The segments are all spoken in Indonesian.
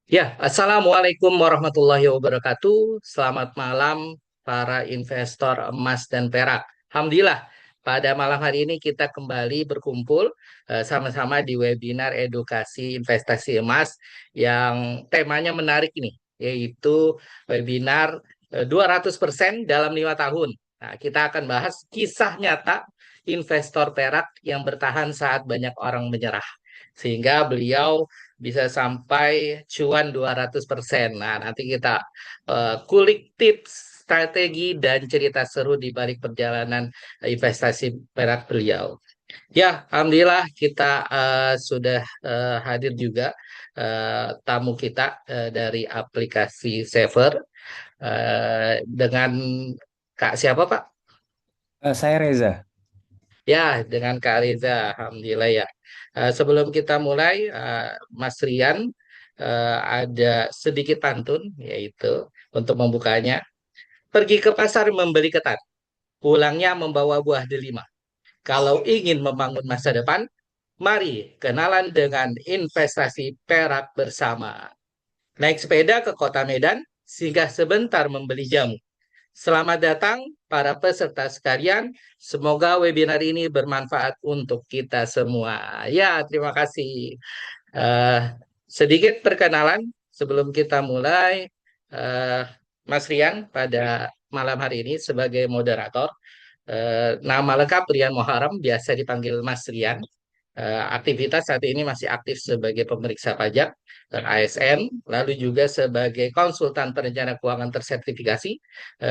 Ya, Assalamualaikum warahmatullahi wabarakatuh. Selamat malam para investor emas dan perak. Alhamdulillah, pada malam hari ini kita kembali berkumpul sama-sama di webinar edukasi investasi emas yang temanya menarik ini, yaitu webinar 200% dalam 5 tahun. Nah, kita akan bahas kisah nyata investor perak yang bertahan saat banyak orang menyerah. Sehingga beliau bisa sampai cuan 200%. Nah, nanti kita kulik tips, strategi, dan cerita seru di balik perjalanan investasi perak beliau. Ya, Alhamdulillah kita sudah hadir juga tamu kita dari aplikasi Saver dengan Kak siapa Pak? Saya Reza. Ya, dengan Kak Reza, Alhamdulillah ya. Sebelum kita mulai, Mas Rian ada sedikit pantun, yaitu untuk membukanya. Pergi ke pasar membeli ketan, pulangnya membawa buah delima. Kalau ingin membangun masa depan, mari kenalan dengan investasi perak bersama. Naik sepeda ke kota Medan, singgah sebentar membeli jamu. Selamat datang para peserta sekalian. Semoga webinar ini bermanfaat untuk kita semua. Ya, terima kasih. Eh, Sedikit perkenalan sebelum kita mulai. eh, Mas Rian pada malam hari ini sebagai moderator. Nama lengkap Rian Muharam, biasa dipanggil Mas Rian. Aktivitas saat ini masih aktif sebagai pemeriksa pajak dan ASN, lalu juga sebagai konsultan perencana keuangan tersertifikasi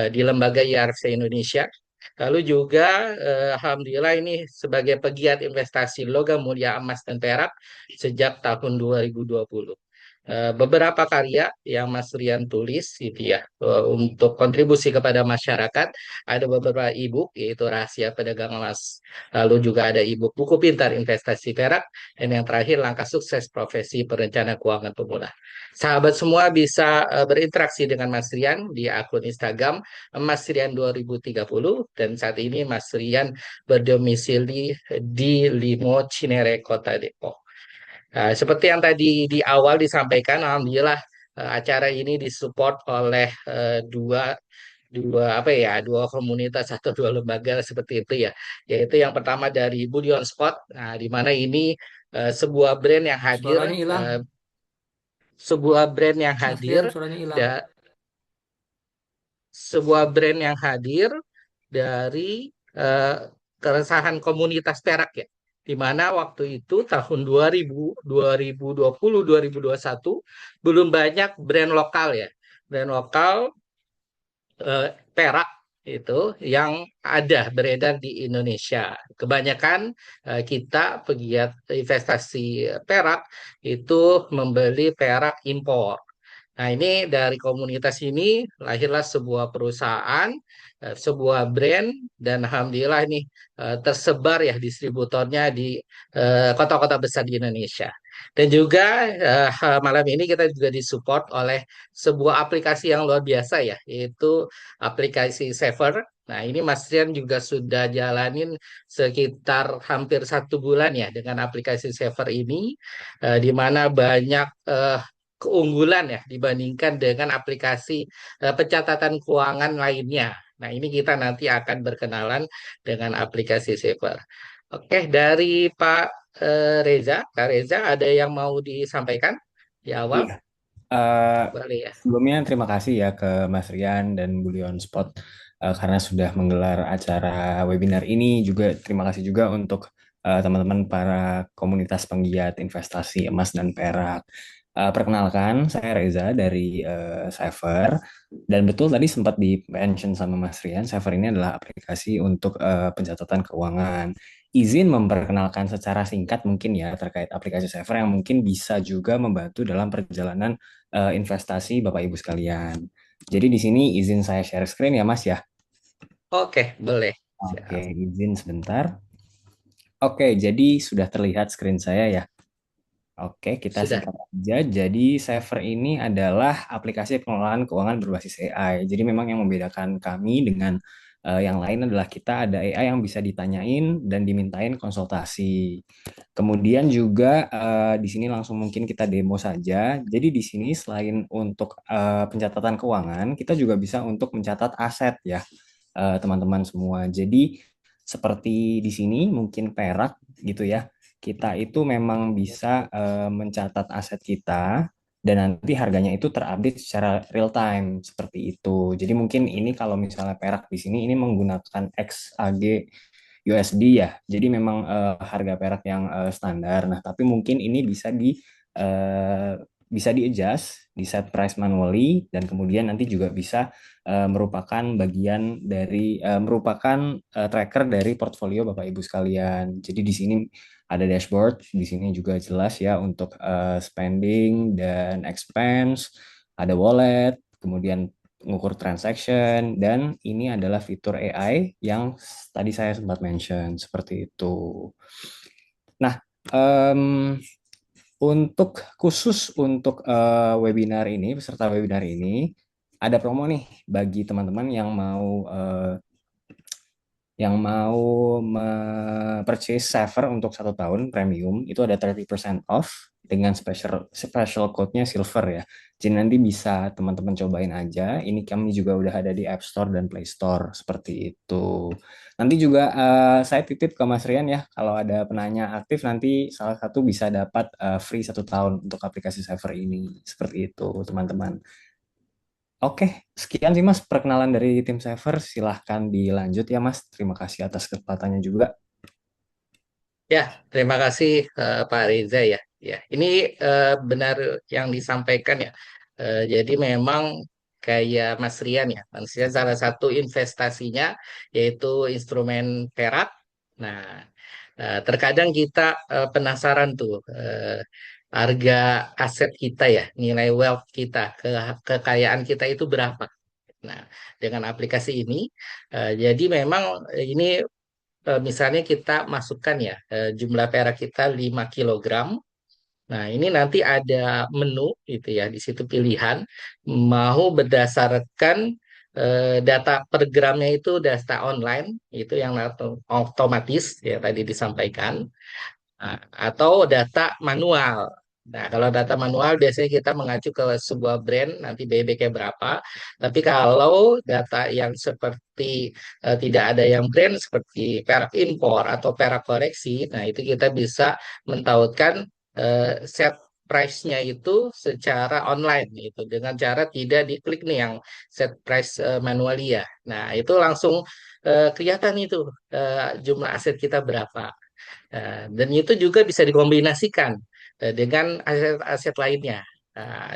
di lembaga IARC Indonesia. Lalu juga Alhamdulillah ini sebagai pegiat investasi logam mulia emas dan perak sejak tahun 2020. Beberapa karya yang Mas Rian tulis gitu ya untuk kontribusi kepada masyarakat, ada beberapa e-book yaitu Rahasia Pedagang Emas, lalu juga ada e-book Buku Pintar Investasi Perak, dan yang terakhir Langkah Sukses Profesi Perencana Keuangan Pemula. Sahabat semua bisa berinteraksi dengan Mas Rian di akun Instagram Mas Rian 2030, dan saat ini Mas Rian berdomisili di Limo Cinere, Kota Depok. Seperti yang tadi di awal disampaikan, alhamdulillah acara ini disupport oleh dua dua apa ya dua komunitas atau dua lembaga seperti itu ya, yaitu yang pertama dari Bullion Spot, nah di mana ini sebuah brand yang hadir, Suaranya hilang, eh, sebuah brand yang Mas hadir Rian, suaranya hilang. da- sebuah brand yang hadir dari eh, keresahan komunitas perak ya, di mana waktu itu tahun 2000, 2020, 2021 belum banyak brand lokal ya, brand lokal perak itu yang ada beredar di Indonesia. Kebanyakan kita pegiat investasi perak itu membeli perak impor. Nah, ini dari komunitas ini lahirlah sebuah perusahaan, sebuah brand, dan alhamdulillah ini tersebar ya distributornya di kota-kota besar di Indonesia. Dan juga malam ini kita juga disupport oleh sebuah aplikasi yang luar biasa ya, yaitu aplikasi Saver. Nah, ini Mas Rian juga sudah jalanin sekitar hampir 1 bulan ya dengan aplikasi Saver ini, di mana banyak keunggulan ya dibandingkan dengan aplikasi pencatatan keuangan lainnya. Nah, ini kita nanti akan berkenalan dengan aplikasi Saver. Oke, dari Pak Reza, Kak Reza, ada yang mau disampaikan di awal? Iya. Eh, Boleh ya. Sebelumnya terima kasih ya ke Mas Rian dan Bulion Spot karena sudah menggelar acara webinar ini. Juga terima kasih juga untuk teman-teman para komunitas penggiat investasi emas dan perak. Perkenalkan, saya Reza dari Saver. Dan betul tadi sempat di-mention sama Mas Rian, Saver ini adalah aplikasi untuk pencatatan keuangan. Izin memperkenalkan secara singkat mungkin ya terkait aplikasi Saver yang mungkin bisa juga membantu dalam perjalanan investasi Bapak Ibu sekalian. Jadi di sini izin saya share screen ya Mas ya. Oke, boleh. Oke, Siap. izin sebentar. Oke, jadi sudah terlihat screen saya ya. Oke, kita Sudah. singkat aja. Jadi Saver ini adalah aplikasi pengelolaan keuangan berbasis AI. Jadi memang yang membedakan kami dengan Yang lain adalah kita ada AI yang bisa ditanyain dan dimintain konsultasi. Kemudian juga di sini langsung mungkin kita demo saja. Jadi di sini selain untuk pencatatan keuangan, kita juga bisa untuk mencatat aset ya, teman-teman semua. Jadi seperti di sini mungkin perak gitu ya. Kita itu memang bisa mencatat aset kita dan nanti harganya itu terupdate secara real time seperti itu. Jadi mungkin ini kalau misalnya perak di sini ini menggunakan XAG USD ya. Jadi memang harga perak yang standar. Nah, tapi mungkin ini bisa di adjust, di set price manually dan kemudian nanti juga bisa merupakan bagian dari merupakan tracker dari portfolio Bapak Ibu sekalian. Jadi di sini ada dashboard, di sini juga jelas ya untuk spending dan expense, ada wallet, kemudian mengukur transaction, dan ini adalah fitur AI yang tadi saya sempat mention seperti itu. Nah, em, untuk khusus untuk webinar ini, peserta webinar ini, ada promo nih bagi teman-teman yang mau purchase Saver untuk 1 tahun premium itu ada 30% off dengan special code-nya silver ya. Jadi nanti bisa teman-teman cobain aja. Ini kami juga udah ada di App Store dan Play Store seperti itu. Nanti juga saya titip ke Mas Rian ya, kalau ada penanya aktif nanti salah satu bisa dapat free 1 tahun untuk aplikasi Saver ini. Seperti itu teman-teman. Oke, sekian sih Mas perkenalan dari tim Saver. Silahkan dilanjut ya Mas. Terima kasih atas kesempatannya juga. Ya, terima kasih Pak Reza ya. Ya, ini benar yang disampaikan ya. Jadi memang kayak Mas Rian ya. Mas Rian salah satu investasinya yaitu instrumen perak. Nah, terkadang kita penasaran tuh harga aset kita ya, nilai wealth kita, kekayaan kita itu berapa. Nah, dengan aplikasi ini, jadi memang ini misalnya kita masukkan ya jumlah perak kita 5 kilogram. Nah, ini nanti ada menu gitu ya, di situ pilihan mau berdasarkan data per gramnya itu data online itu yang otomatis ya tadi disampaikan. Nah, atau data manual. Nah, kalau data manual biasanya kita mengacu ke sebuah brand, nanti BBK berapa. Tapi kalau data yang seperti tidak ada yang brand seperti perak impor atau perak koreksi, nah itu kita bisa mentautkan set price-nya itu secara online itu dengan cara tidak diklik nih yang set price manually ya. Nah, itu langsung kelihatan itu jumlah aset kita berapa. Dan itu juga bisa dikombinasikan dengan aset-aset lainnya.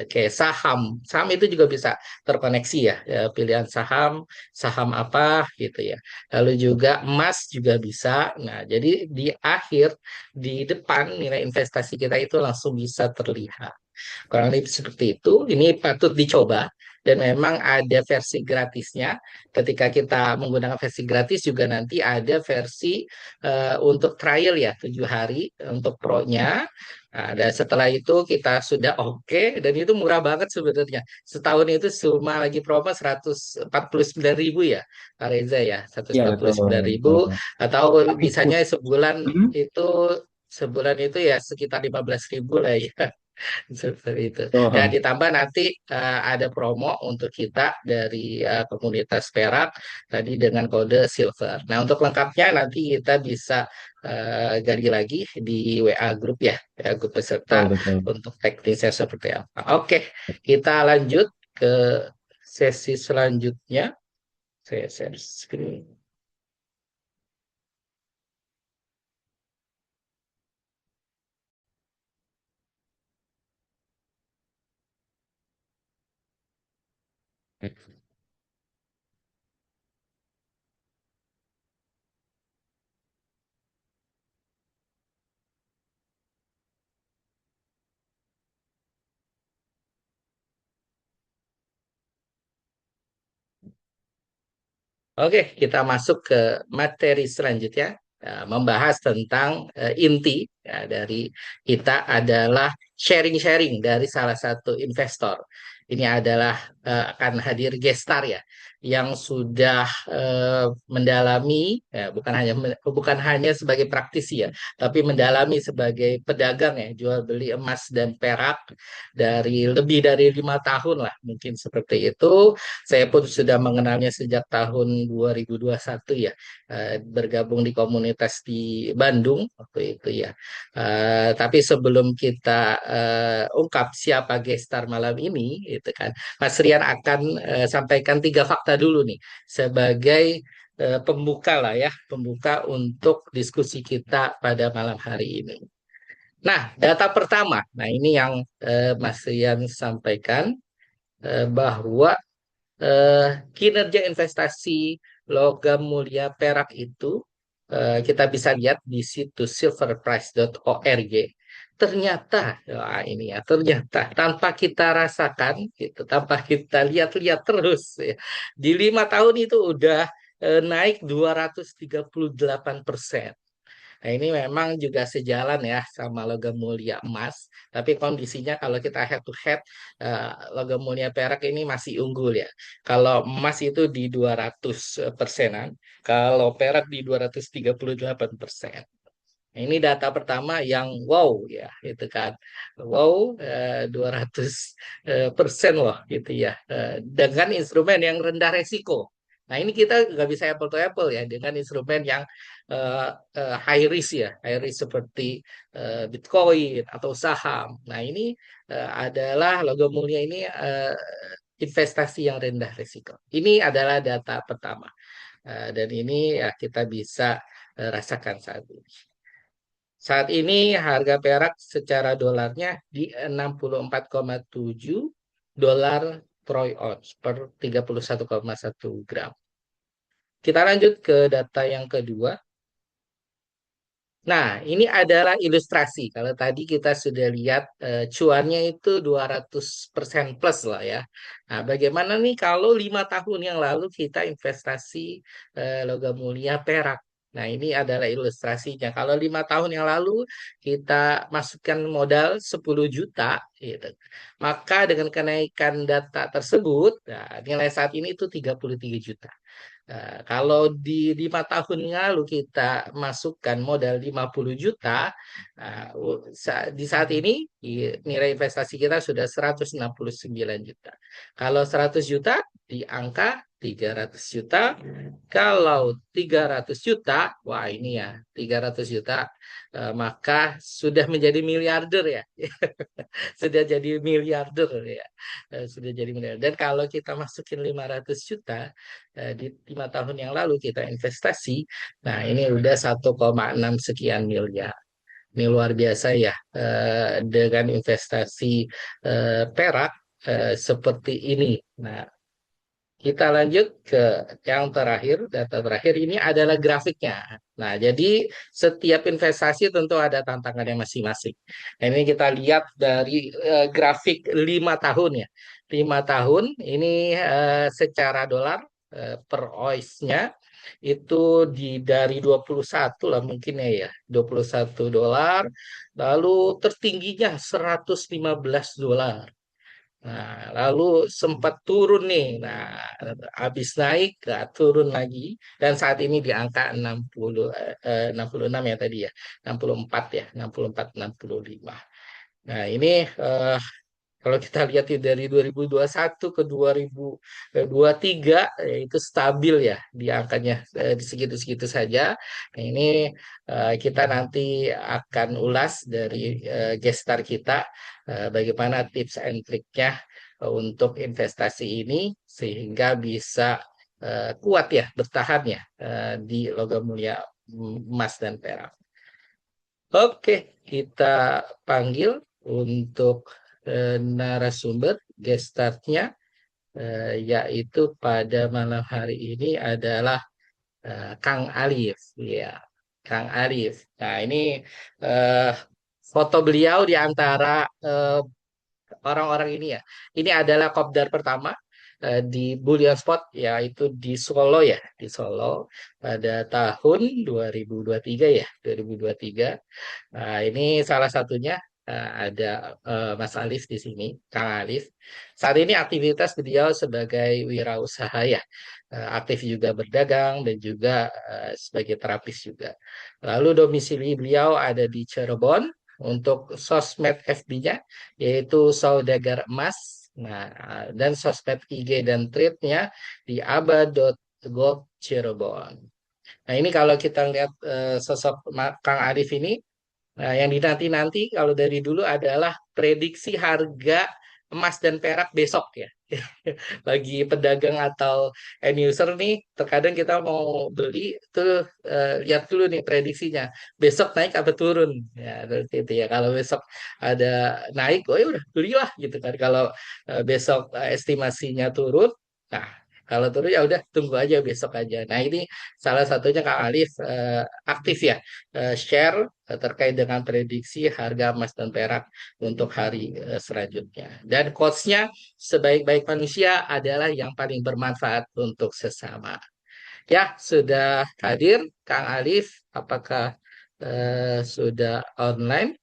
Kayak saham, saham itu juga bisa terkoneksi ya, pilihan saham, saham apa gitu ya. Lalu juga emas juga bisa. Nah, jadi di akhir, di depan nilai investasi kita itu langsung bisa terlihat. Kurang lebih seperti itu. Ini patut dicoba dan memang ada versi gratisnya. Ketika kita menggunakan versi gratis juga nanti ada versi untuk trial ya 7 hari untuk pro-nya. Nah, dan setelah itu kita sudah oke dan itu murah banget sebenarnya. Setahun itu cuma lagi promo 149.000 ya, Pak Reza ya, seratus Iya empat puluh betul, sembilan betul. ribu atau Tapi bisanya Hmm? itu sebulan itu ya sekitar 15.000 lah ya. Seperti itu. Dan Betul. ditambah nanti ada promo untuk kita dari komunitas Perak tadi dengan kode Silver. Nah, untuk lengkapnya nanti kita bisa gali lagi di WA grup ya, ya grup Betul, peserta betul. untuk teknisnya seperti apa. Oke, kita lanjut ke sesi selanjutnya. Saya share screen. Oke, kita masuk ke materi selanjutnya, membahas tentang inti ya, dari kita adalah sharing-sharing dari salah satu investor. Ini adalah akan hadir gestar ya. yang sudah mendalami, ya, bukan hanya sebagai praktisi ya, tapi mendalami sebagai pedagang ya, jual beli emas dan perak dari lebih dari 5 tahun lah, mungkin seperti itu. Saya pun sudah mengenalnya sejak tahun 2021 ya, bergabung di komunitas di Bandung waktu itu ya. Tapi sebelum kita ungkap siapa gestar malam ini, itu kan, Mas Rian akan sampaikan 3 fakta dulu nih sebagai pembuka lah ya, pembuka untuk diskusi kita pada malam hari ini. Nah, data pertama, nah ini yang Mas Rian sampaikan bahwa kinerja investasi logam mulia perak itu kita bisa lihat di situs silverprice.org. Ternyata, wah ini ya, ternyata tanpa kita rasakan, gitu, tanpa kita lihat-lihat terus, ya, di 5 tahun itu udah naik 238%. Nah, ini memang juga sejalan ya sama logam mulia emas. Tapi kondisinya kalau kita head to head, logam mulia perak ini masih unggul ya. Kalau emas itu di 200 persenan, kalau perak di 238%. Nah, ini data pertama yang wow ya, itu kan. Wow, 200 persen loh gitu ya. Dengan instrumen yang rendah resiko. Nah, ini kita nggak bisa apple to apple ya dengan instrumen yang eh, high risk ya, high risk seperti Bitcoin atau saham. Nah, ini adalah logam mulia ini investasi yang rendah risiko. Ini adalah data pertama. Dan ini ya kita bisa rasakan saat ini. Saat ini harga perak secara dolarnya di 64,7 dolar troy ounce per 31,1 gram. Kita lanjut ke data yang kedua. Nah, ini adalah ilustrasi. Kalau tadi kita sudah lihat cuannya itu 200% plus lah ya. Nah, bagaimana nih kalau 5 tahun yang lalu kita investasi logam mulia perak? Nah, ini adalah ilustrasinya. Kalau 5 tahun yang lalu kita masukkan modal 10 juta, gitu. Maka dengan kenaikan data tersebut, nah, nilai saat ini itu 33 juta. Kalau di 5 tahun yang lalu kita masukkan modal 50 juta, di saat ini nilai investasi kita sudah 169 juta. Kalau 100 juta di angka 300 juta. Kalau 300 juta, wah ini ya, 300 juta, maka sudah menjadi miliarder ya. Sudah jadi miliarder ya. Sudah jadi miliarder. Dan kalau kita masukin 500 juta di 5 tahun yang lalu kita investasi, nah ini udah 1,6 sekian miliar. Ini luar biasa ya, dengan investasi perak seperti ini. Nah, kita lanjut ke yang terakhir, data terakhir ini adalah grafiknya. Nah, jadi setiap investasi tentu ada tantangannya masing-masing. Nah, ini kita lihat dari grafik 5 tahun ya. 5 tahun ini secara dolar per ounce-nya itu dari 21 lah mungkin ya, 21 dolar, lalu tertingginya 115 dolar. Nah, lalu sempat turun nih. Nah, habis naik, turun lagi. Dan saat ini di angka 66 ya tadi ya. 64 ya, 64, 65. Nah, ini eh, kalau kita lihat ya dari 2021 ke 2023 ya itu stabil ya di angkanya di segitu-segitu saja. Nah, ini kita nanti akan ulas dari gestar kita bagaimana tips and triknya untuk investasi ini sehingga bisa kuat ya bertahan ya di logam mulia emas dan perak. Oke, kita panggil untuk narasumber guest startnya yaitu pada malam hari ini adalah Kang Alif, ya, Kang Alif. Nah, ini eh, foto beliau di antara eh, orang-orang ini ya. Ini adalah kopdar pertama di Bullion Spot yaitu di Solo ya, di Solo pada tahun 2023 ya, 2023. Nah, ini salah satunya. ada Mas Alif di sini, Kang Alif. Saat ini aktivitas beliau sebagai wirausaha ya, aktif juga berdagang dan juga sebagai terapis juga. Lalu domisili beliau ada di Cirebon. Untuk sosmed FB-nya yaitu Saudagar Emas. Nah, dan sosmed IG dan tweetnya di aba.gov Cirebon. Nah, ini kalau kita lihat sosok Kang Arif ini, nah, yang dinanti-nanti kalau dari dulu adalah prediksi harga emas dan perak besok ya. Bagi pedagang atau end user nih, terkadang kita mau beli itu lihat dulu nih prediksinya. Besok naik apa turun? Ya, seperti itu ya. Kalau besok ada naik, oh ya udah belilah gitu kan. Kalau besok estimasinya turun, nah kalau turun ya udah tunggu aja besok aja. Nah ini salah satunya Kak Alif aktif ya share terkait dengan prediksi harga emas dan perak untuk hari selanjutnya. Dan quotes-nya sebaik-baik manusia adalah yang paling bermanfaat untuk sesama. Ya, sudah hadir Kang Alif. Apakah sudah online?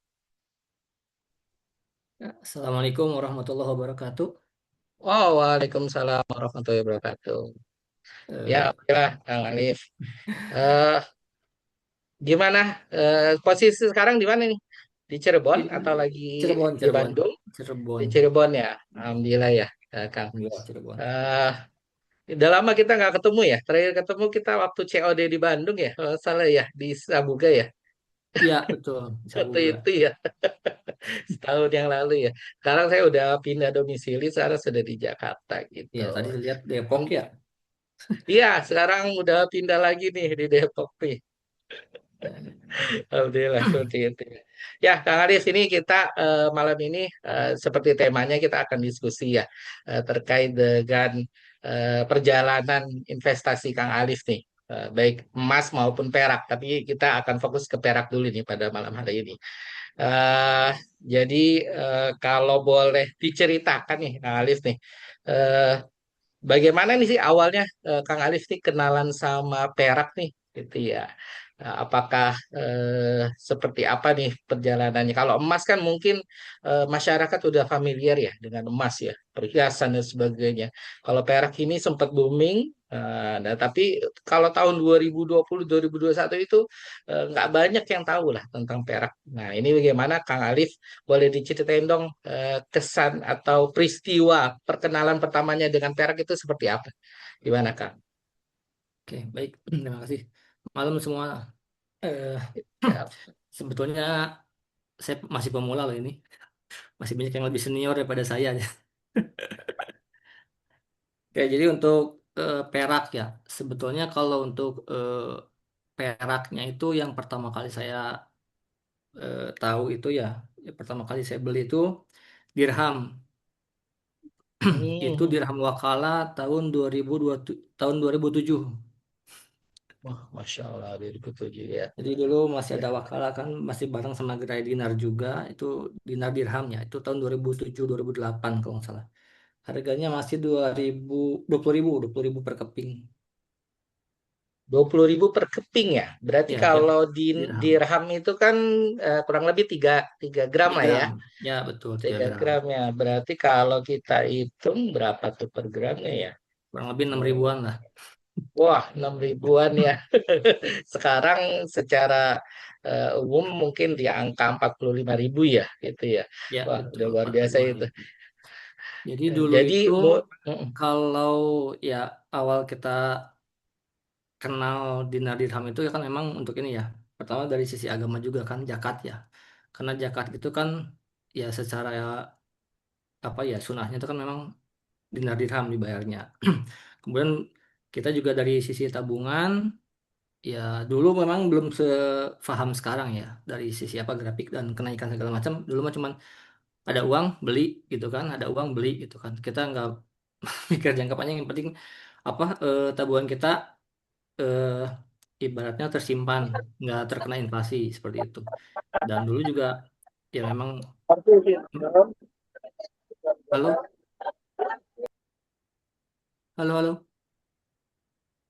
Ya, Assalamualaikum warahmatullahi wabarakatuh. Oh, waalaikumsalam warahmatullahi wabarakatuh. Ya, Eh, oke lah, Kang Alif. Eh, gimana posisi sekarang di mana nih? Di Cirebon di atau lagi Cirebon, di Cirebon, Bandung? Di Cirebon. Cirebon ya. Alhamdulillah ya, Kang. Ya, Cirebon. Eh, udah lama kita nggak ketemu ya. Terakhir ketemu kita waktu COD di Bandung ya, kalau nggak salah ya, di Sabuga ya. Iya, betul, Waktu Sabuga. itu ya, setahun yang lalu ya. Sekarang saya udah pindah domisili, sekarang sudah di Jakarta gitu. Iya, tadi lihat Depok Hmm. ya. Iya, sekarang udah pindah lagi nih di Depok nih. Eh, Alhamdulillah seperti itu. Ya, Kang Arif, ini kita malam ini seperti temanya kita akan diskusi ya terkait dengan perjalanan investasi Kang Alif nih, baik emas maupun perak. Tapi kita akan fokus ke perak dulu nih pada malam hari ini. Eh, jadi kalau boleh diceritakan nih, Kang Alif nih, eh, bagaimana nih sih awalnya Kang Alif nih kenalan sama perak nih, gitu ya. Apakah seperti apa nih perjalanannya? Kalau emas kan mungkin masyarakat udah familiar ya dengan emas ya, perhiasan dan sebagainya. Kalau perak ini sempat booming, nah tapi kalau tahun 2020 2021 itu nggak banyak yang tahu lah tentang perak. Nah ini bagaimana Kang Alif boleh diceritain dong kesan atau peristiwa perkenalan pertamanya dengan perak itu seperti apa? Gimana Kang? Oke, baik. Terima kasih. Malam semua. Eh, Ya. Sebetulnya saya masih pemula loh ini. Masih banyak yang lebih senior daripada saya. Oke, jadi untuk perak ya. Sebetulnya kalau untuk peraknya itu yang pertama kali saya tahu itu ya, pertama kali saya beli itu dirham. Itu Hmm. dirham wakala tahun 2002, tahun 2007. Wah, Masya Allah, 2007 ya. Jadi dulu masih Ya. ada wakala kan, masih bareng sama gerai dinar juga. Itu dinar dirhamnya itu tahun 2007 2008 kalau nggak salah. Harganya masih 2000, 20.000 per keping. 20.000 per keping ya. Berarti Ya, kalau di dirham. dirham itu kan kurang lebih tiga gram 3 lah ya. gram. Ya, betul 3 Tiga gram. gram ya. Berarti kalau kita hitung berapa tuh per gramnya ya? Kurang lebih 6 Hmm. ribuan lah. Wah, 6 ribuan ya. Sekarang secara umum mungkin di angka 45.000 ya, gitu ya. Ya, Wah, betul udah luar biasa 45 itu. ribu. Jadi dulu Jadi, itu mm, kalau ya awal kita kenal dinar dirham itu ya kan memang untuk ini ya. Pertama dari sisi agama juga kan zakat ya. Karena zakat itu kan ya secara apa ya sunahnya itu kan memang dinar dirham dibayarnya. Kemudian kita juga dari sisi tabungan ya dulu memang belum sefaham sekarang ya dari sisi apa grafik dan kenaikan segala macam. Dulu mah cuman ada uang beli gitu kan, ada uang beli gitu kan. Kita nggak mikir jangka panjang yang penting apa tabungan kita eh, ibaratnya tersimpan, nggak terkena inflasi seperti itu. Dan dulu juga ya memang halo, halo, halo.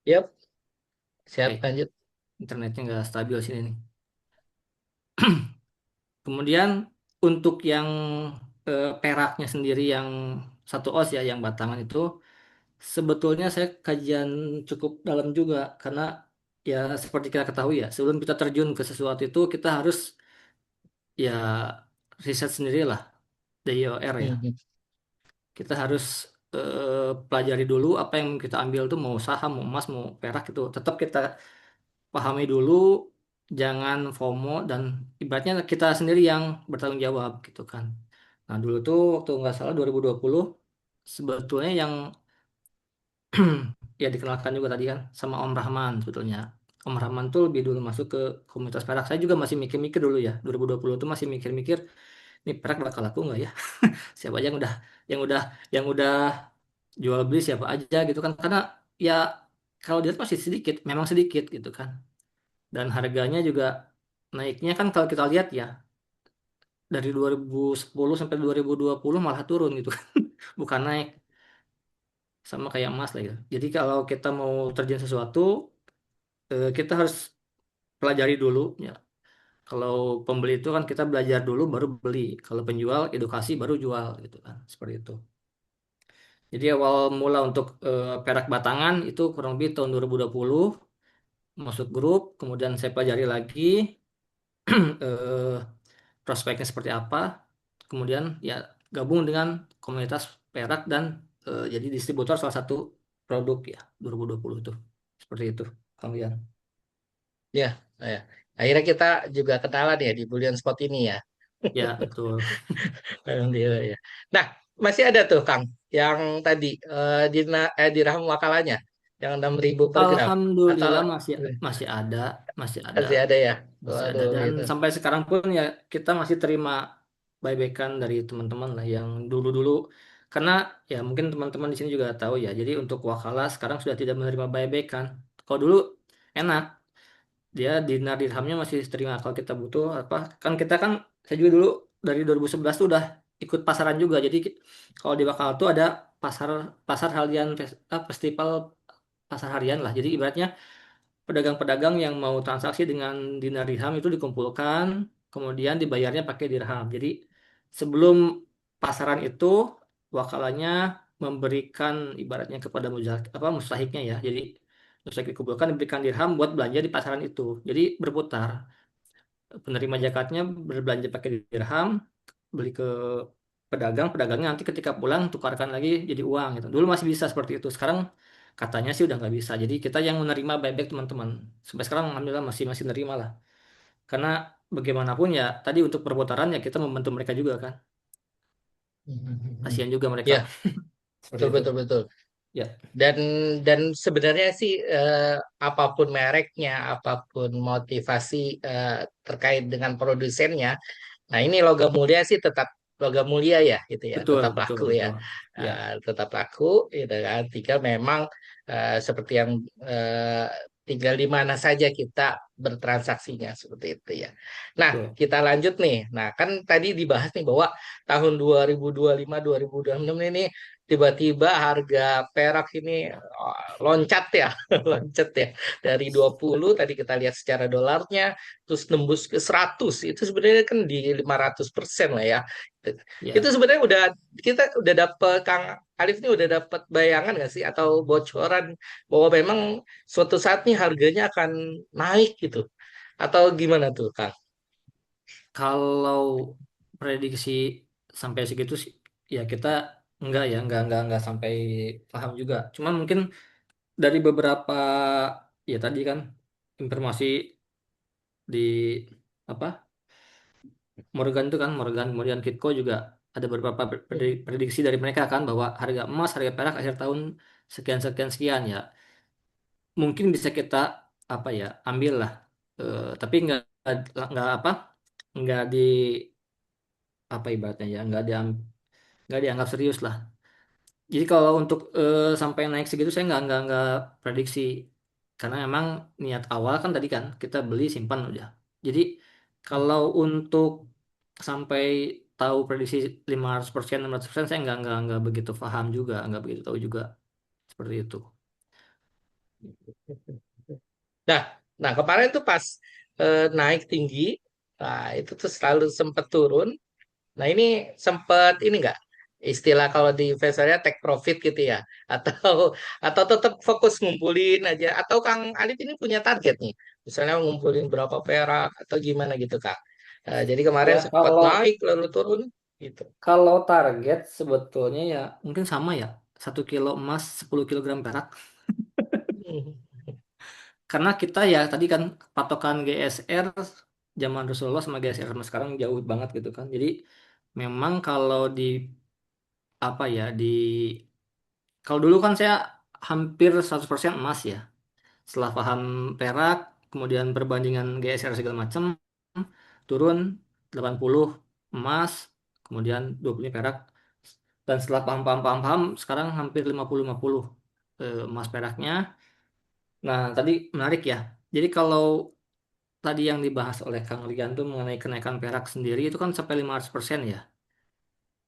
yep, Oke, siap lanjut. internetnya nggak stabil sini nih. Kemudian untuk yang peraknya sendiri yang 1 oz ya, yang batangan itu sebetulnya saya kajian cukup dalam juga karena ya seperti kita ketahui ya, sebelum kita terjun ke sesuatu itu kita harus ya riset sendirilah DIOR ya. Mhm. Kita harus pelajari dulu apa yang kita ambil tuh mau saham, mau emas, mau perak itu. Tetap kita pahami dulu, jangan FOMO dan ibaratnya kita sendiri yang bertanggung jawab gitu kan. Nah dulu tuh waktu nggak salah 2020 sebetulnya yang ya dikenalkan juga tadi kan sama Om Rahman sebetulnya. Om Rahman tuh lebih dulu masuk ke komunitas perak. Saya juga masih mikir-mikir dulu ya. 2020 tuh masih mikir-mikir, ini perak bakal laku nggak ya? Siapa aja yang udah yang udah jual beli siapa aja gitu kan? Karena ya kalau dia masih sedikit, memang sedikit gitu kan. Dan harganya juga naiknya kan kalau kita lihat ya dari 2010 sampai 2020 malah turun gitu kan. Bukan naik sama kayak emas lah gitu. Jadi kalau kita mau terjun sesuatu kita harus pelajari dulu ya. Kalau pembeli itu kan kita belajar dulu baru beli. Kalau penjual edukasi baru jual gitu kan. Seperti itu. Jadi awal mula untuk perak batangan itu kurang lebih tahun 2020 masuk grup, kemudian saya pelajari lagi eh, prospeknya seperti apa, kemudian ya gabung dengan komunitas perak dan jadi distributor salah satu produk ya 2020 itu. Seperti itu, Kang Lian. Ya, ya. Akhirnya kita juga kenalan ya di Bullion Spot ini ya. Ya, betul. Alhamdulillah ya. Nah, masih ada tuh Kang yang tadi dirham wakalanya yang 6.000 per gram atau Alhamdulillah masih masih ada, masih ada. masih ada ya. Masih ada Waduh dan itu. sampai sekarang pun ya kita masih terima buybackan dari teman-teman lah yang dulu-dulu karena ya mungkin teman-teman di sini juga tahu ya. Jadi untuk Wakala sekarang sudah tidak menerima buybackan. Kalau dulu enak dia dinar dirhamnya masih terima kalau kita butuh apa kan kita kan saya juga dulu dari 2011 tuh udah ikut pasaran juga. Jadi kalau di Wakala tuh ada pasar pasar harian festival pasar harian lah. Jadi ibaratnya pedagang-pedagang yang mau transaksi dengan dinar dirham itu dikumpulkan, kemudian dibayarnya pakai dirham. Jadi sebelum pasaran itu wakalanya memberikan ibaratnya kepada apa mustahiknya ya. Jadi mustahik dikumpulkan diberikan dirham buat belanja di pasaran itu. Jadi berputar. Penerima zakatnya berbelanja pakai dirham, beli ke pedagang, pedagangnya nanti ketika pulang tukarkan lagi jadi uang gitu. Dulu masih bisa seperti itu. Sekarang katanya sih udah nggak bisa. Jadi kita yang menerima buyback teman-teman. Sampai sekarang alhamdulillah masih masih nerima lah. Karena bagaimanapun ya tadi untuk perputaran ya kita membantu mereka juga kan. Kasihan juga mereka. Ya, Seperti betul itu. betul betul. Ya, Dan sebenarnya sih apapun mereknya, apapun motivasi terkait dengan produsennya. Nah, ini logam mulia sih tetap logam mulia ya gitu ya, betul, tetap betul, laku ya. betul. Ya, Tetap laku gitu kan. Tinggal memang seperti yang eh, tinggal di mana saja kita bertransaksinya seperti itu ya. Nah, betul. kita lanjut nih. Nah, kan tadi dibahas nih bahwa tahun 2025 2026 ini tiba-tiba harga perak ini loncat ya, loncat ya dari 20 tadi kita lihat secara dolarnya terus nembus ke 100 itu sebenarnya kan di 500% lah ya. Itu Ya. sebenarnya kita udah dapet Kang Alif ini udah dapat bayangan nggak sih atau bocoran bahwa memang suatu saat nih harganya akan naik gitu atau gimana tuh Kang? Kalau prediksi sampai segitu sih ya kita enggak ya, enggak sampai paham juga. Cuman mungkin dari beberapa ya tadi kan informasi di apa Morgan itu kan Morgan kemudian Kitco juga ada beberapa prediksi dari mereka kan bahwa harga emas harga perak akhir tahun sekian sekian sekian ya mungkin bisa kita apa ya ambil lah. Tapi nggak apa nggak di apa ibaratnya ya nggak dianggap serius lah. Jadi kalau untuk sampai naik segitu saya nggak prediksi karena memang niat awal kan tadi kan kita beli simpan udah. Jadi kalau untuk sampai tahu prediksi 500% 600% saya nggak begitu paham juga, nggak begitu tahu juga seperti itu. Nah, nah kemarin tuh pas naik tinggi, nah itu tuh selalu sempat turun. Nah, ini sempat ini nggak istilah kalau di investornya take profit gitu ya? Atau tetap fokus ngumpulin aja? Atau Kang Alif ini punya target nih? Misalnya ngumpulin berapa perak atau gimana gitu, Kak? Jadi kemarin Ya sempat kalau naik lalu turun gitu. kalau target sebetulnya ya mungkin sama ya, 1 kilo emas 10 kilogram perak. Hmm. Karena kita ya tadi kan patokan GSR zaman Rasulullah sama GSR sama sekarang jauh banget gitu kan. Jadi memang kalau di apa ya di kalau dulu kan saya hampir 100% emas ya. Setelah paham perak, kemudian perbandingan GSR segala macam, turun 80 emas, kemudian 20 perak. Dan setelah paham, sekarang hampir 50-50 emas peraknya. Nah, tadi menarik ya. Jadi kalau tadi yang dibahas oleh Kang Rian tuh mengenai kenaikan perak sendiri itu kan sampai 500% ya.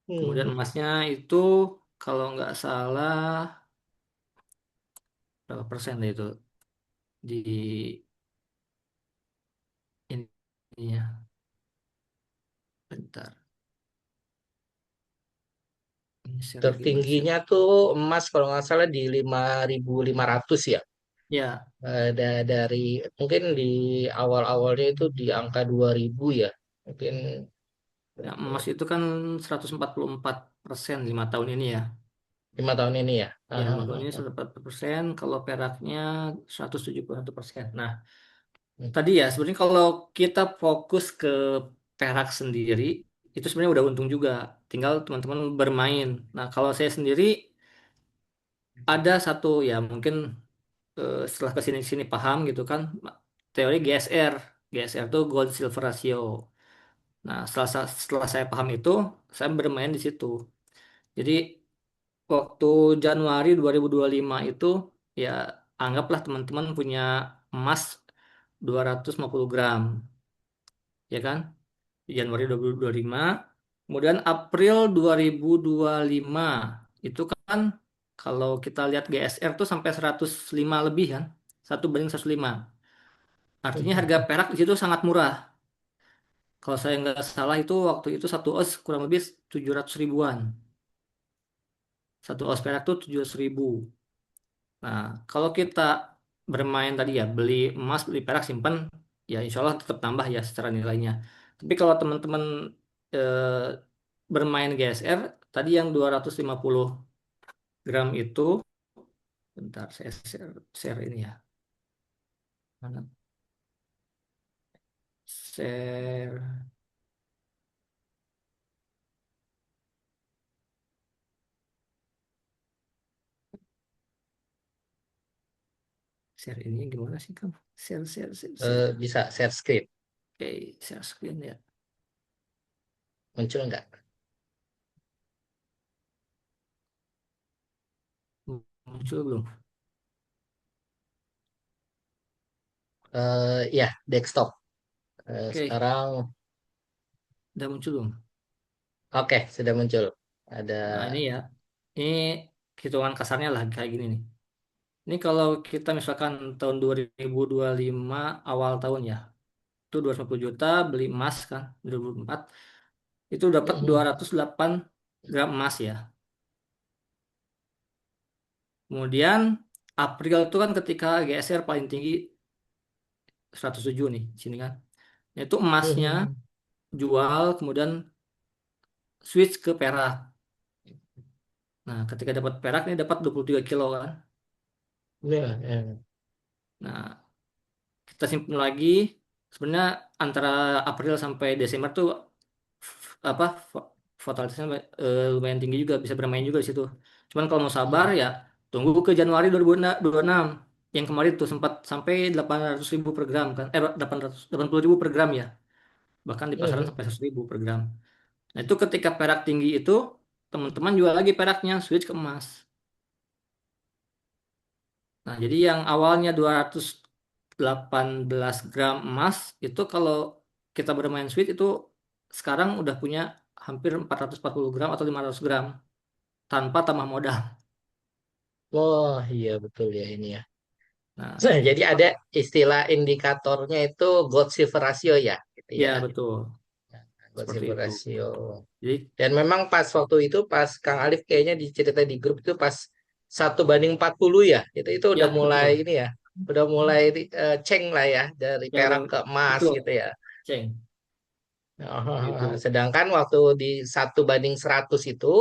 Kemudian Hmm. emasnya itu kalau nggak salah berapa persen deh itu di ininya. Bentar. Ini share lagi nggak share? Tertingginya tuh emas kalau nggak salah di 5.500 ya. Ya, Dari mungkin di awal-awalnya itu di angka 2.000 ya. Mungkin ya, emas itu kan 144% 5 tahun ini ya. 5 tahun ini ya. Ya, Aha, 5 tahun ini aha. 144%, kalau peraknya 171%. Nah, Hmm. tadi ya sebenarnya kalau kita fokus ke perak sendiri, itu sebenarnya udah untung juga. Tinggal teman-teman bermain. Nah, kalau saya sendiri ada satu ya mungkin setelah kesini-sini paham gitu kan, teori GSR. GSR itu Gold Silver Ratio. Nah, setelah saya paham itu, saya bermain di situ. Jadi waktu Januari 2025 itu ya anggaplah teman-teman punya emas 250 gram, ya kan? Di Januari 2025. Kemudian April 2025 itu kan kalau kita lihat GSR tuh sampai 105 lebih kan? 1 banding 105. Artinya harga perak di situ sangat murah. Kalau saya nggak salah itu waktu itu satu os kurang lebih 700 ribuan. Satu os perak tuh 700 ribu. Nah, kalau kita bermain tadi ya, beli emas, beli perak, simpan, ya insya Allah tetap tambah ya secara nilainya. Tapi kalau teman-teman eh, bermain GSR, tadi yang 250 gram itu, bentar saya share ini ya. Mana? Share, share ini gimana sih kamu? Share. Bisa share screen. Oke, share screen ya. Muncul nggak? Muncul belum? Ya, desktop. Oke, Sekarang, udah muncul belum? oke, sudah muncul. Ada. Nah ini ya, ini hitungan kasarnya lah kayak gini nih. Ini kalau kita misalkan tahun 2025 awal tahun ya, itu 250 juta beli emas kan, 2024, itu dapat Mhm. 208 gram emas ya. Kemudian April itu kan ketika GSR paling tinggi 107 nih, sini kan. Itu emasnya Mhm. jual, kemudian switch ke perak. Nah, ketika dapat perak ini dapat 23 kilo kan. Ya, ya. Nah, kita simpan lagi. Sebenarnya antara April sampai Desember tuh apa volatilitasnya lumayan tinggi juga, bisa bermain juga di situ. Cuman kalau mau sabar Mhm. ya tunggu ke Januari 2026 yang kemarin tuh sempat sampai 800 ribu per gram kan, 80 ribu per gram ya, bahkan di pasaran Mhm. sampai 100 ribu per gram. Nah itu ketika perak tinggi itu teman-teman jual lagi peraknya, switch ke emas. Nah jadi yang awalnya 218 gram emas itu kalau kita bermain switch itu sekarang udah punya hampir 440 gram atau 500 gram tanpa tambah modal. Oh iya betul ya ini ya. Nah, Nah, jadi itu ada istilah indikatornya itu gold silver ratio ya, gitu ya. ya betul. seperti Gosip itu. rasio. Jadi Dan memang pas waktu itu pas Kang Alif kayaknya dicerita di grup itu pas 1:40 ya. Itu udah ya mulai betul. ini ya. Udah mulai ceng lah ya dari Ya udah perak ke emas betul, gitu ya. Ceng. Seperti itu. Sedangkan waktu di 1:100 itu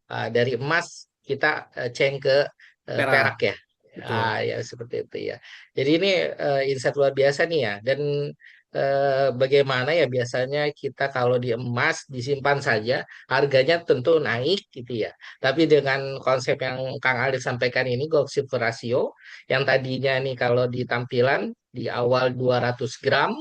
dari emas kita ceng ke Perak, perak ya. betul. Ya seperti itu ya. Jadi ini insight luar biasa nih ya. Dan bagaimana ya biasanya kita kalau di emas disimpan saja harganya tentu naik gitu ya. Tapi dengan konsep yang Kang Alif sampaikan ini Gaussian ratio yang tadinya nih kalau di tampilan di awal 200 gram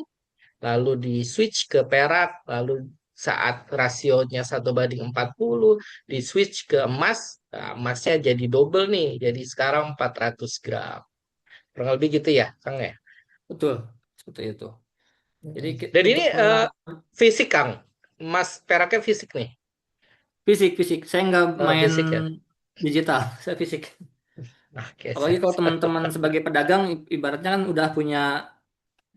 lalu di switch ke perak, lalu saat rasionya 1:40, di switch ke emas, nah, emasnya jadi double nih, jadi sekarang 400 gram. Kurang lebih gitu ya, Kang ya? Betul. Seperti itu. Jadi Dan ini untuk fisik, Kang. Emas peraknya fisik nih. fisik, fisik. Saya nggak main Fisik ya. digital, saya fisik. Oke, Apalagi kalau teman-teman sebagai pedagang, ibaratnya kan udah punya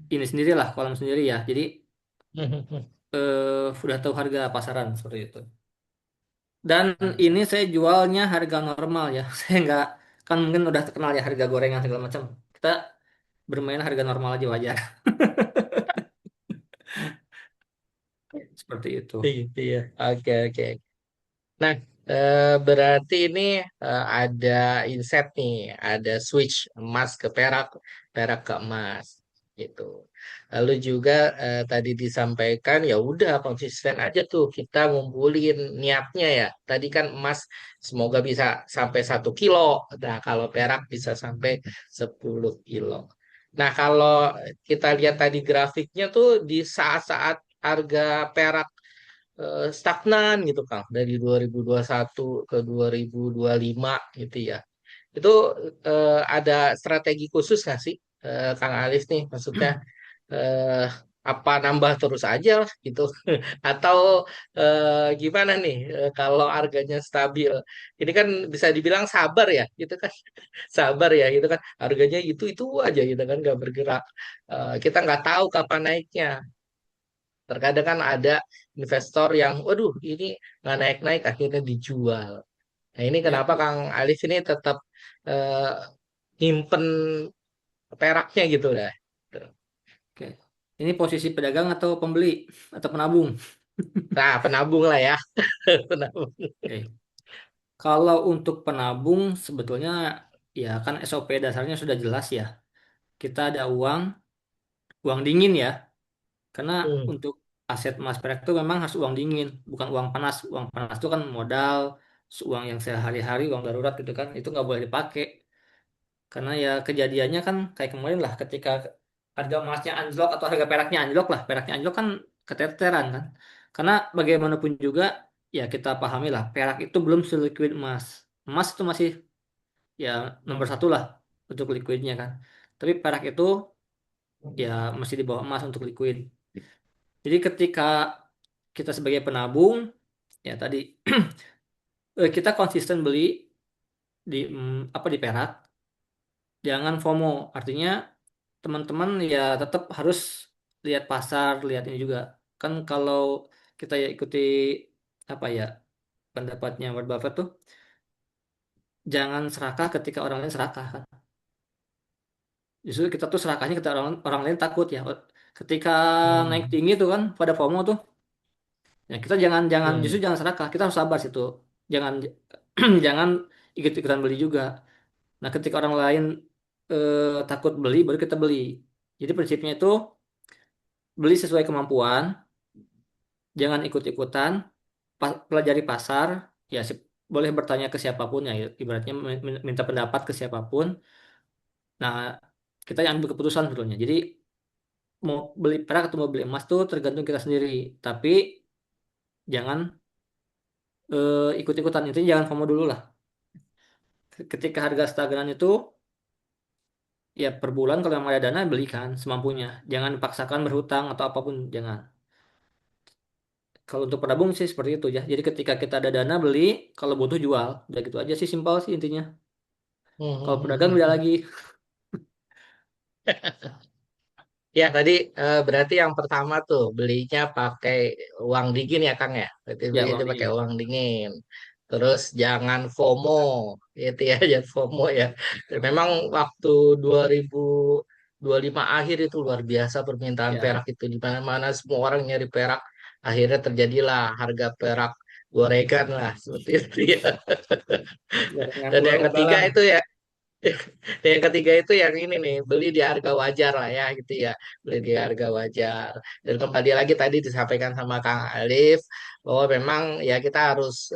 ini sendiri lah, kolam sendiri ya. Jadi udah tahu harga pasaran seperti itu. Dan ini saya jualnya harga normal ya. Saya nggak, kan mungkin udah terkenal ya harga gorengan segala macam. Kita bermain harga normal aja wajar. Seperti itu. Iya. Oke, oke. Nah, berarti ini ada inset nih, ada switch emas ke perak, perak ke emas, gitu. Lalu juga tadi disampaikan ya udah konsisten aja tuh kita ngumpulin niatnya ya. Tadi kan emas semoga bisa sampai 1 kilo. Nah, kalau perak bisa sampai 10 kilo. Nah, kalau kita lihat tadi grafiknya tuh di saat-saat harga perak stagnan gitu Kang dari 2021 ke 2025 gitu ya. Itu ada strategi khusus nggak sih Kang Alif nih maksudnya eh, apa nambah terus aja lah gitu atau gimana nih kalau harganya stabil ini kan bisa dibilang sabar ya gitu kan sabar ya gitu kan harganya itu aja gitu kan nggak bergerak. Kita nggak tahu kapan naiknya. Terkadang kan ada investor yang, waduh ini nggak naik-naik akhirnya dijual. Nah ini Ya, kenapa Kang Alif ini tetap eh, nyimpen peraknya gitu lah. oke. Ini posisi pedagang atau pembeli atau penabung? Nah penabung lah ya, penabung. Oke. Kalau untuk penabung sebetulnya ya kan SOP dasarnya sudah jelas ya. Kita ada uang dingin ya. Karena Hmm, untuk aset emas perak itu memang harus uang dingin, bukan uang panas. Uang panas itu kan modal, uang yang sehari-hari, uang darurat gitu kan, itu nggak boleh dipakai. Karena ya kejadiannya kan kayak kemarin lah, ketika harga emasnya anjlok atau harga peraknya anjlok lah, peraknya anjlok kan keteteran kan. Karena bagaimanapun juga ya kita pahami lah, perak itu belum seliquid emas. Emas itu masih ya nomor satu lah untuk liquidnya kan. Tapi perak itu ya masih di bawah emas untuk liquid. Jadi ketika kita sebagai penabung, ya tadi kita konsisten beli di apa di perak, jangan FOMO. Artinya teman-teman ya tetap harus lihat pasar, lihat ini juga. Kan kalau kita ya ikuti apa ya pendapatnya Warren Buffett tuh, jangan serakah ketika orang lain serakah kan. Justru kita tuh serakahnya ketika orang orang lain takut ya. Ketika naik hmm, tinggi tuh kan pada FOMO tuh, ya kita jangan jangan justru hmm, jangan serakah. Kita harus sabar situ. Jangan jangan ikut-ikutan beli juga. Nah, ketika orang lain takut beli, baru kita beli. Jadi prinsipnya itu beli sesuai kemampuan, jangan ikut-ikutan, pelajari pasar, ya boleh bertanya ke siapapun ya, ibaratnya minta pendapat ke siapapun. Nah, kita yang ambil keputusan sebetulnya. Jadi mau beli perak atau mau beli emas tuh tergantung kita sendiri. Tapi jangan ikut-ikutan, itu jangan FOMO dulu lah. Ketika harga stagnan itu ya per bulan kalau yang ada dana belikan semampunya. Jangan dipaksakan berhutang atau apapun, jangan. Kalau untuk penabung sih seperti itu ya. Jadi ketika kita ada dana beli, kalau butuh jual. Udah gitu aja sih simpel sih intinya. hmm, Kalau hmm, pedagang hmm, beda hmm. lagi. Ya, tadi berarti yang pertama tuh belinya pakai uang dingin ya, Kang ya. Berarti Ya, belinya uang itu pakai dingin. uang dingin. Terus jangan FOMO, gitu ya, jangan FOMO ya. Dan memang waktu 2025 akhir itu luar biasa permintaan Ya, perak itu di mana-mana semua orang nyari perak. Akhirnya terjadilah harga perak gorengan lah seperti itu ya. gorengan Dan yang ketiga ugal-ugalan. itu ya yang ketiga itu yang ini nih, beli di harga wajar lah ya gitu ya. Beli di harga wajar. Dan kembali lagi tadi disampaikan sama Kang Alif bahwa memang ya kita harus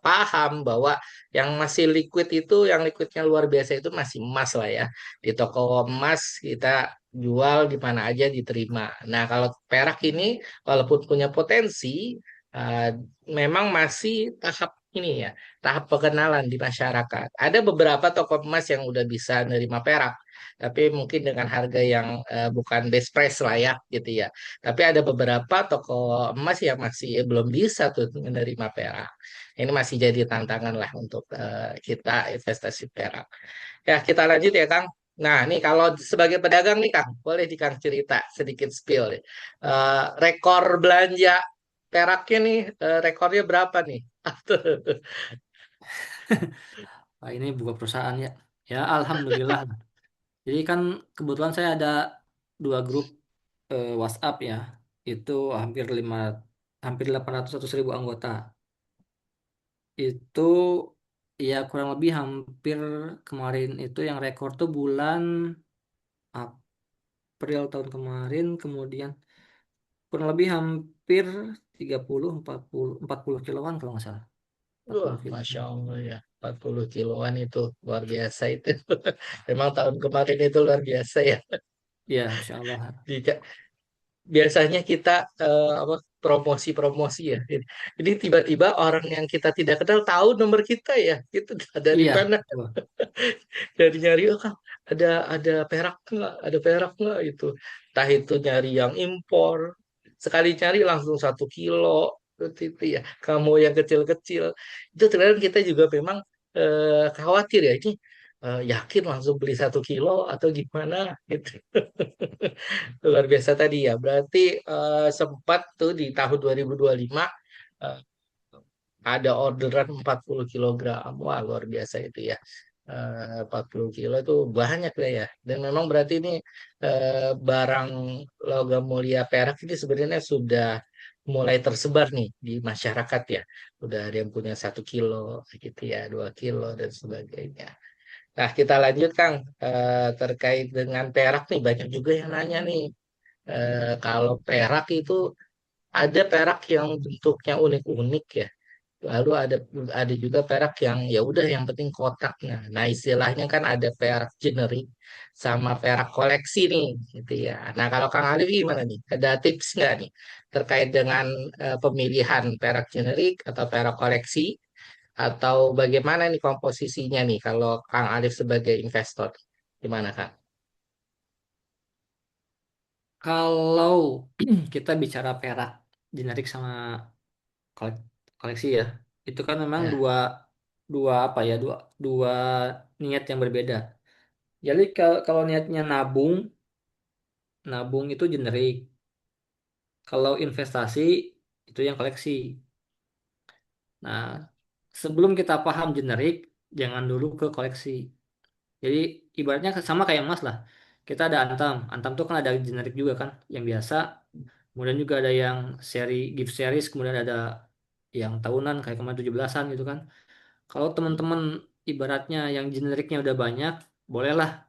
paham bahwa yang masih liquid itu, yang liquidnya luar biasa itu masih emas lah ya. Di toko emas kita jual di mana aja diterima. Nah, kalau perak ini walaupun punya potensi, eh, memang masih tahap ini ya, tahap pengenalan di masyarakat. Ada beberapa toko emas yang udah bisa nerima perak, tapi mungkin dengan harga yang bukan best price lah ya, gitu ya. Tapi ada beberapa toko emas yang masih belum bisa tuh menerima perak. Ini masih jadi tantangan lah untuk kita investasi perak. Ya, kita lanjut ya, Kang. Nah, nih kalau sebagai pedagang nih, Kang, boleh di Kang cerita sedikit spill nih. Rekor belanja peraknya nih, rekornya berapa nih? Nah, ini buka perusahaan ya. Ya, alhamdulillah. Jadi kan kebetulan saya ada dua grup WhatsApp ya. Itu hampir 800 ribu anggota. Itu ya kurang lebih hampir kemarin itu yang rekor tuh bulan April tahun kemarin, kemudian kurang lebih hampir 40 kiloan kalau nggak salah. empat Wah, puluh kilo. Masya Allah ya. 40 kiloan itu luar biasa itu. Memang tahun kemarin itu luar biasa ya. Ya, Masya Allah. Jika biasanya kita apa promosi-promosi ya. Ini tiba-tiba orang yang kita tidak kenal tahu nomor kita ya. Itu dari Iya, mana? betul. Dari nyari, oh Kang, ada perak nggak? Ada perak nggak itu? Entah itu nyari yang impor. Sekali nyari langsung 1 kilo. Seperti itu ya. Kamu yang kecil-kecil. Itu terkadang kita juga memang khawatir ya. Ini yakin langsung beli 1 kilo atau gimana gitu. Luar biasa tadi ya. Berarti sempat tuh di tahun 2025 eh, ada orderan 40 kilogram. Wah, luar biasa itu ya. 40 kilo itu banyak lah ya. Dan memang berarti ini barang logam mulia perak ini sebenarnya sudah mulai tersebar nih di masyarakat ya. Udah ada yang punya 1 kilo gitu ya, 2 kilo dan sebagainya. Nah, kita lanjut Kang. Terkait dengan perak nih banyak juga yang nanya nih. Kalau perak itu ada perak yang bentuknya unik-unik ya. Lalu ada juga perak yang ya udah yang penting kotaknya. Nah, istilahnya kan ada perak generik sama perak koleksi nih gitu ya. Nah, kalau Kang Alif gimana nih? Ada tips nggak nih terkait dengan pemilihan perak generik atau perak koleksi atau bagaimana nih komposisinya nih kalau Kang Alif sebagai investor? Gimana Kang? Kalau kita bicara perak generik sama koleksi ya, itu kan memang Ya, dua dua apa ya, dua dua niat yang berbeda. Jadi kalau niatnya nabung, nabung itu generik. Kalau investasi itu yang koleksi. Nah, sebelum kita paham generik, jangan dulu ke koleksi. Jadi ibaratnya sama kayak emas lah. Kita ada Antam. Antam tuh kan ada generik juga kan, yang biasa. Kemudian juga ada yang gift series, kemudian ada yang tahunan kayak kemarin 17-an gitu kan. Kalau teman-teman ibaratnya yang generiknya udah banyak, bolehlah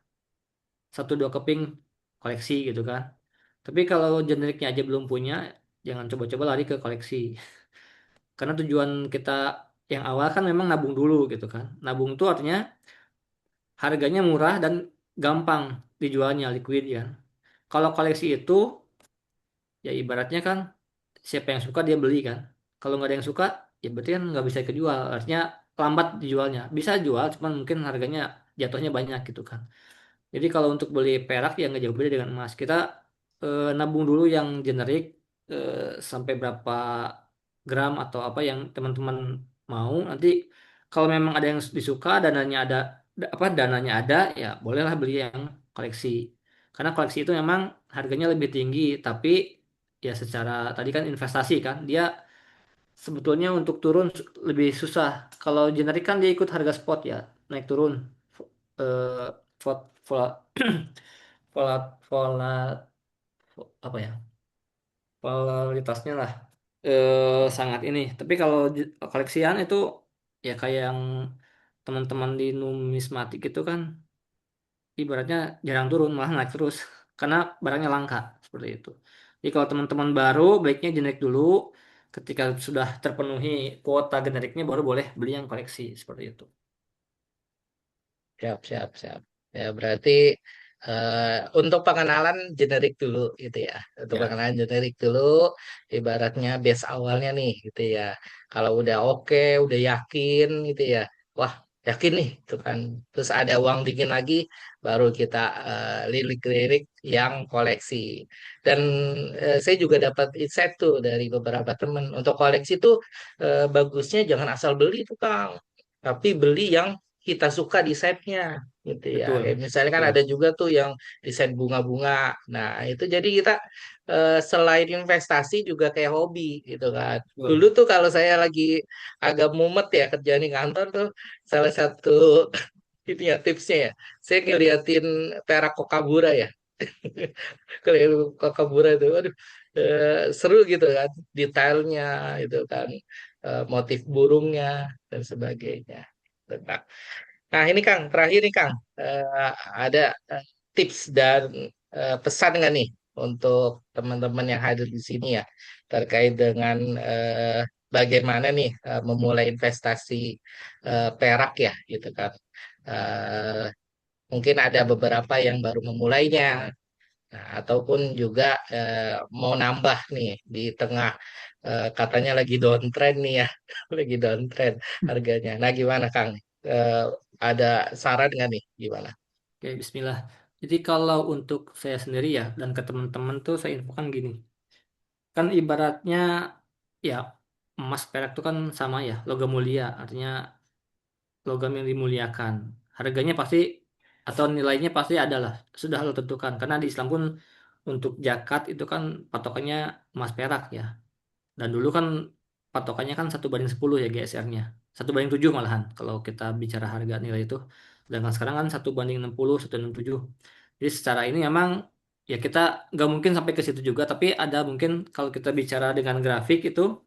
satu dua keping koleksi gitu kan. Tapi kalau generiknya aja belum punya, jangan coba-coba lari ke koleksi. Karena tujuan kita yang awal kan memang nabung dulu gitu kan. Nabung itu artinya harganya murah dan gampang dijualnya liquid ya. Kalau koleksi itu ya ibaratnya kan siapa yang suka dia beli kan. Kalau nggak ada yang suka ya berarti kan nggak bisa kejual. Artinya lambat dijualnya. Bisa jual cuman mungkin harganya jatuhnya banyak gitu kan. Jadi kalau untuk beli perak ya nggak jauh beda dengan emas. Kita nabung dulu yang generik sampai berapa gram atau apa yang teman-teman mau. Nanti kalau memang ada yang disuka, dananya ada, dananya ada, ya bolehlah beli yang koleksi. Karena koleksi itu memang harganya lebih tinggi, tapi ya secara tadi kan investasi kan, dia sebetulnya untuk turun lebih susah. Kalau generik kan dia ikut harga spot ya, naik turun. Eh, vol, vol, volat, volat, apa ya? Volatilitasnya lah sangat ini. Tapi kalau koleksian itu ya kayak yang teman-teman di numismatik itu kan ibaratnya jarang turun malah naik terus karena barangnya langka seperti itu. Jadi kalau teman-teman baru baiknya generik dulu. Ketika sudah terpenuhi kuota generiknya baru boleh beli yang koleksi seperti itu. Siap, siap, siap. Ya, berarti untuk pengenalan generik dulu gitu ya. Untuk Ya, pengenalan generik dulu, ibaratnya base awalnya nih gitu ya. Kalau udah oke, udah yakin gitu ya. Wah, yakin nih gitu kan. Terus ada uang dingin lagi, baru kita lirik-lirik yang koleksi. Dan saya juga dapat insight tuh dari beberapa teman. Untuk koleksi tuh bagusnya jangan asal beli tuh Kang. Tapi beli yang kita suka desainnya gitu ya. Kayak betul, misalnya kan ada betul, juga tuh yang desain bunga-bunga. Nah, itu jadi kita selain investasi juga kayak hobi gitu kan. Dulu betul. tuh kalau saya lagi agak mumet ya kerja di kantor tuh salah satu ini ya tipsnya ya. Saya ngeliatin perak kokabura ya. Kalau kokabura itu aduh seru gitu kan detailnya itu kan motif burungnya dan sebagainya. Tentang Nah, ini Kang, terakhir nih Kang, ada tips dan pesan nggak nih untuk teman-teman yang hadir di sini ya, terkait dengan bagaimana nih memulai investasi perak ya, gitu kan. Eh, Mungkin ada beberapa yang baru memulainya, nah, ataupun juga mau nambah nih di tengah katanya lagi downtrend nih ya, lagi downtrend harganya. Nah, gimana Kang? Eh, ada saran nggak nih? Gimana? Oke, Bismillah. Jadi kalau untuk saya sendiri ya dan ke teman-teman tuh saya infokan gini. Kan ibaratnya ya emas perak itu kan sama ya, logam mulia, artinya logam yang dimuliakan. Harganya pasti atau nilainya pasti adalah sudah lo tentukan. Karena di Islam pun untuk zakat itu kan patokannya emas perak ya. Dan dulu kan patokannya kan 1/10 ya GSR-nya. 1/7 malahan kalau kita bicara harga nilai itu. Sedangkan sekarang kan 1/60, 1/67. Jadi secara ini memang ya kita nggak mungkin sampai ke situ juga, tapi ada mungkin kalau kita bicara dengan grafik itu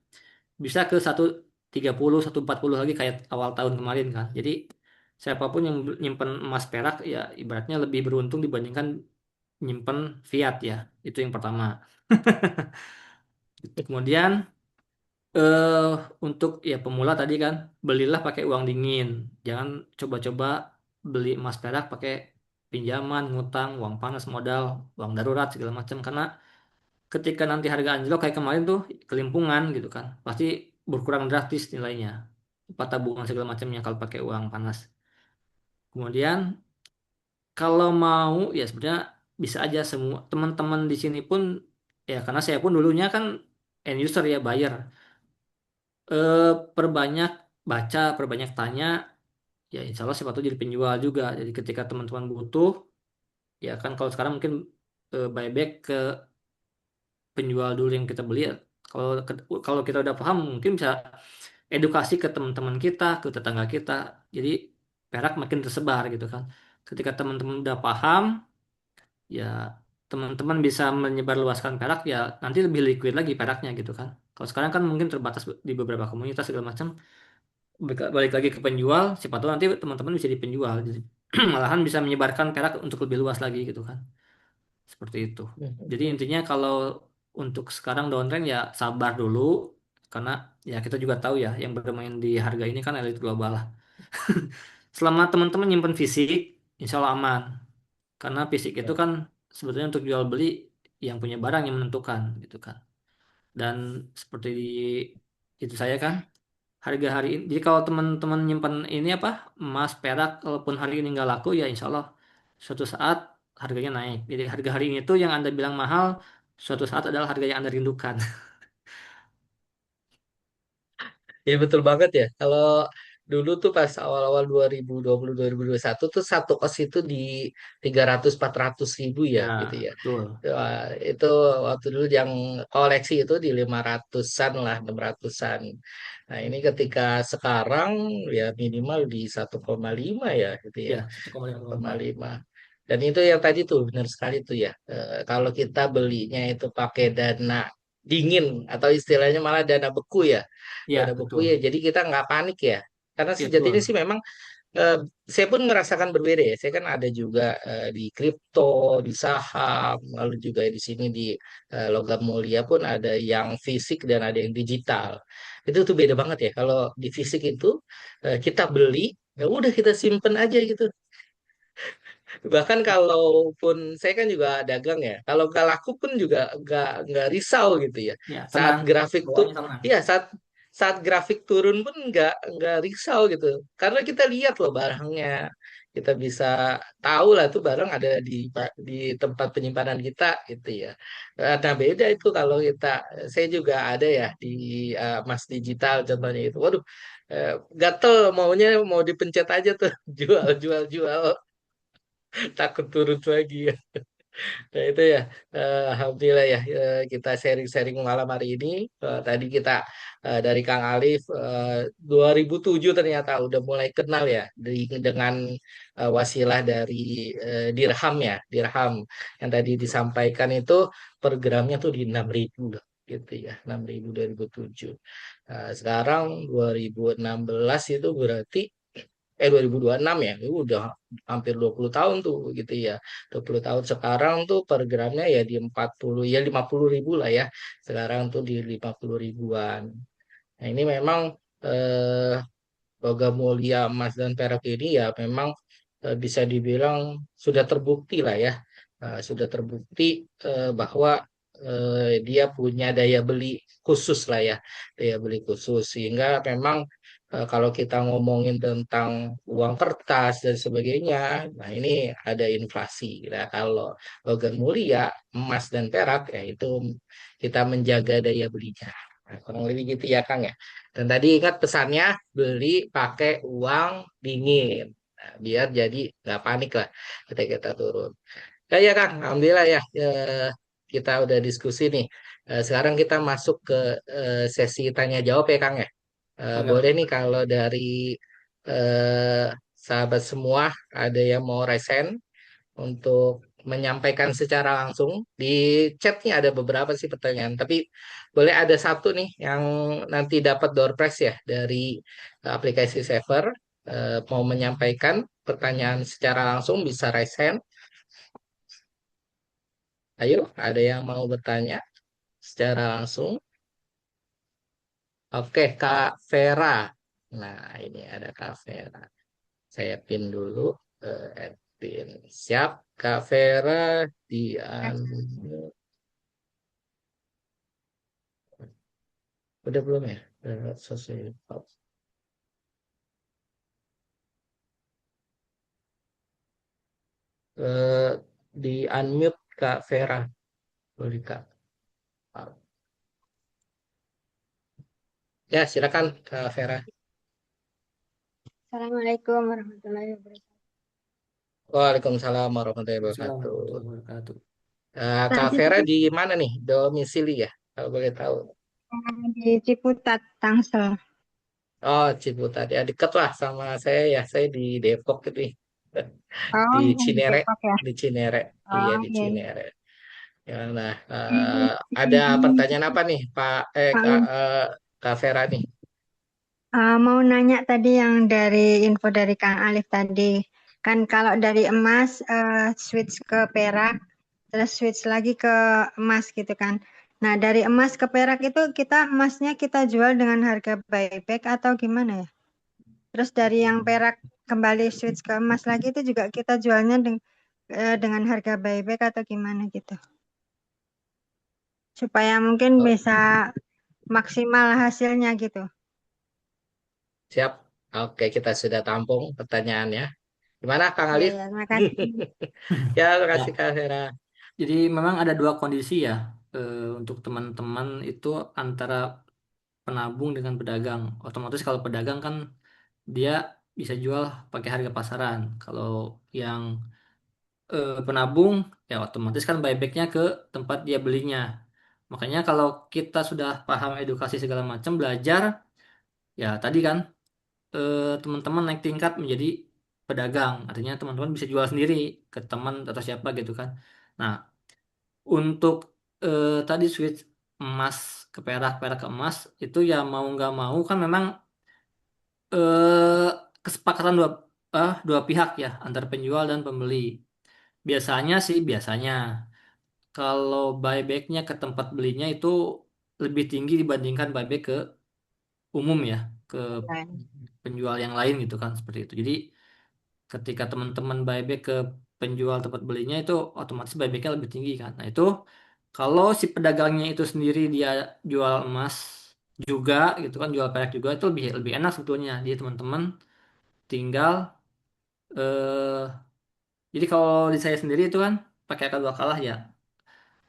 bisa ke 1/30, 1/40 lagi kayak awal tahun kemarin kan. Jadi siapapun yang nyimpen emas perak ya ibaratnya lebih beruntung dibandingkan nyimpen fiat ya. Itu yang pertama. Kemudian eh untuk ya pemula tadi kan belilah pakai uang dingin. Jangan coba-coba beli emas perak pakai pinjaman, ngutang, uang panas, modal, uang darurat segala macam karena ketika nanti harga anjlok kayak kemarin tuh kelimpungan gitu kan. Pasti berkurang drastis nilainya. Apa tabungan segala macamnya kalau pakai uang panas. Kemudian kalau mau ya sebenarnya bisa aja semua teman-teman di sini pun ya karena saya pun dulunya kan end user ya buyer. Eh, perbanyak baca, perbanyak tanya, ya insya Allah siapa tahu jadi penjual juga. Jadi ketika teman-teman butuh, ya kan kalau sekarang mungkin buyback ke penjual dulu yang kita beli. Ya. Kalau kita udah paham, mungkin bisa edukasi ke teman-teman kita, ke tetangga kita. Jadi perak makin tersebar gitu kan. Ketika teman-teman udah paham, ya teman-teman bisa menyebarluaskan perak, ya nanti lebih liquid lagi peraknya gitu kan. Kalau sekarang kan mungkin terbatas di beberapa komunitas segala macam. Balik lagi ke penjual, siapa tahu nanti teman-teman bisa di penjual. Jadi malahan bisa menyebarkan perak untuk lebih luas lagi gitu kan. Seperti itu. Jadi intinya kalau untuk sekarang downtrend ya sabar dulu karena ya kita juga tahu ya yang bermain di harga ini kan elit global lah. Selama teman-teman nyimpen fisik, insya Allah aman. Karena fisik itu kan sebetulnya untuk jual beli yang punya barang yang menentukan gitu kan. Dan seperti itu saya kan harga hari ini. Jadi kalau teman-teman nyimpan ini apa emas, perak, kalaupun hari ini nggak laku ya insya Allah suatu saat harganya naik. Jadi harga hari ini tuh yang Anda bilang mahal, suatu saat adalah harga yang Anda rindukan. Ya betul banget ya. Kalau dulu tuh pas awal-awal 2020 2021 tuh satu kos itu di 300 400 ribu ya gitu Ya, ya. betul. Wah, itu waktu dulu yang koleksi itu di 500-an lah, 600-an. Nah, ini ketika sekarang ya minimal di 1,5 ya gitu ya, Ya, 1,5. 1,5. Dan itu yang tadi tuh benar sekali tuh ya. Kalau kita belinya itu pakai dana dingin atau istilahnya malah dana beku ya. Dana Ya, beku ya. betul. Jadi kita nggak panik ya. Karena Ya, sejatinya betul. sih memang eh, saya pun merasakan berbeda ya. Saya kan ada juga di kripto, di saham, lalu juga di sini di logam mulia pun ada yang fisik dan ada yang digital. Itu tuh beda banget ya. Kalau di fisik itu kita beli, ya udah kita simpen aja gitu. Bahkan kalaupun saya kan juga dagang ya, kalau nggak laku pun juga nggak risau gitu ya. Ya, Saat tenang. grafik tuh, Bawaannya tenang. ya saat grafik turun pun nggak risau gitu, karena kita lihat loh barangnya, kita bisa tahu lah tuh barang ada di tempat penyimpanan kita gitu ya. Nah beda itu kalau kita, saya juga ada ya di Mas Digital contohnya itu, waduh, gatel maunya mau dipencet aja tuh jual jual jual takut turun lagi ya. Nah itu ya, alhamdulillah ya, kita sharing-sharing malam hari ini. Tadi kita dari Kang Alif 2007 ternyata udah mulai kenal ya dengan wasilah dari dirham ya, dirham yang tadi disampaikan itu per gramnya tuh di 6.000 loh gitu ya, 6.000 2007. Sekarang 2016 itu berarti 2026 ya, itu udah hampir 20 tahun tuh gitu ya. 20 tahun sekarang tuh per gramnya ya di 40 ya 50 ribu lah ya. Sekarang tuh di 50 ribuan. Nah ini memang eh, logam mulia emas dan perak ini ya memang bisa dibilang sudah terbukti lah ya. Sudah terbukti bahwa dia punya daya beli khusus lah ya, daya beli khusus sehingga memang kalau kita ngomongin tentang uang kertas dan sebagainya, nah ini ada inflasi. Nah, kalau logam mulia emas dan perak ya itu kita menjaga daya belinya. Nah, kurang lebih gitu ya Kang ya. Dan tadi ingat pesannya beli pakai uang dingin. Nah, biar jadi nggak panik lah ketika kita turun. Ya, ya Kang, alhamdulillah ya, kita udah diskusi nih. Sekarang kita masuk ke sesi tanya jawab ya Kang ya. Oke, Boleh nih kalau dari eh, sahabat semua ada yang mau resen untuk menyampaikan secara langsung. Di chat nih ada beberapa sih pertanyaan, tapi boleh ada satu nih yang nanti dapat door prize ya dari aplikasi Saver, mau menyampaikan pertanyaan secara langsung bisa raise hand. Ayo, ada yang mau bertanya secara langsung? Oke, Kak Vera. Nah, ini ada Kak Vera. Saya pin dulu. Add pin. Siap, Kak Vera di udah belum ya? Udah selesai. Oh. Eh, di unmute Kak Vera. Boleh Kak. Oh. Ya, silakan Kak Vera. Assalamualaikum warahmatullahi wabarakatuh. Waalaikumsalam warahmatullahi Assalamualaikum wabarakatuh. warahmatullahi wabarakatuh. Kak Tadi Vera tuh di mana nih? Domisili ya? Kalau boleh tahu. di Ciputat, Tangsel. Oh, Ciputat. Ya, deket lah sama saya ya. Saya di Depok gitu nih. Di Oh, yang di Cinere. Depok ya. Di Cinere. Iya, Oh, di iya, iya. Cinere. Ya, nah, ada Ini, pertanyaan apa nih, Pak? Pak, Kak Vera nih. mau nanya tadi yang dari info dari Kang Alif tadi. Kan kalau dari emas switch ke perak, terus switch lagi ke emas gitu kan. Nah, dari emas ke perak itu kita emasnya kita jual dengan harga buyback atau gimana ya? Terus dari yang perak kembali switch ke emas lagi itu juga kita jualnya dengan harga buyback atau gimana gitu. Supaya mungkin Oh, bisa maksimal hasilnya gitu. siap. Oke, kita sudah tampung pertanyaannya. Gimana, Kang Iya, Alif? ya, terima kasih. Ya, terima kasih, Ya, Kak Vera. jadi memang ada dua kondisi ya untuk teman-teman itu antara penabung dengan pedagang. Otomatis kalau pedagang kan dia bisa jual pakai harga pasaran. Kalau yang penabung ya otomatis kan buybacknya ke tempat dia belinya. Makanya kalau kita sudah paham edukasi segala macam, belajar, ya tadi kan teman-teman naik tingkat menjadi pedagang. Artinya teman-teman bisa jual sendiri ke teman atau siapa gitu kan. Nah, untuk tadi switch emas ke perak, perak ke emas, itu ya mau nggak mau kan memang kesepakatan dua pihak ya, antara penjual dan pembeli. Biasanya sih, biasanya kalau buybacknya ke tempat belinya itu lebih tinggi dibandingkan buyback ke umum ya, ke penjual yang lain gitu kan, seperti itu. Jadi ketika teman-teman buyback ke penjual tempat belinya itu otomatis buybacknya lebih tinggi kan. Nah itu kalau si pedagangnya itu sendiri dia jual emas juga gitu kan, jual perak juga, itu lebih lebih enak sebetulnya. Jadi teman-teman tinggal eh jadi kalau di saya sendiri itu kan pakai akad dua kalah ya.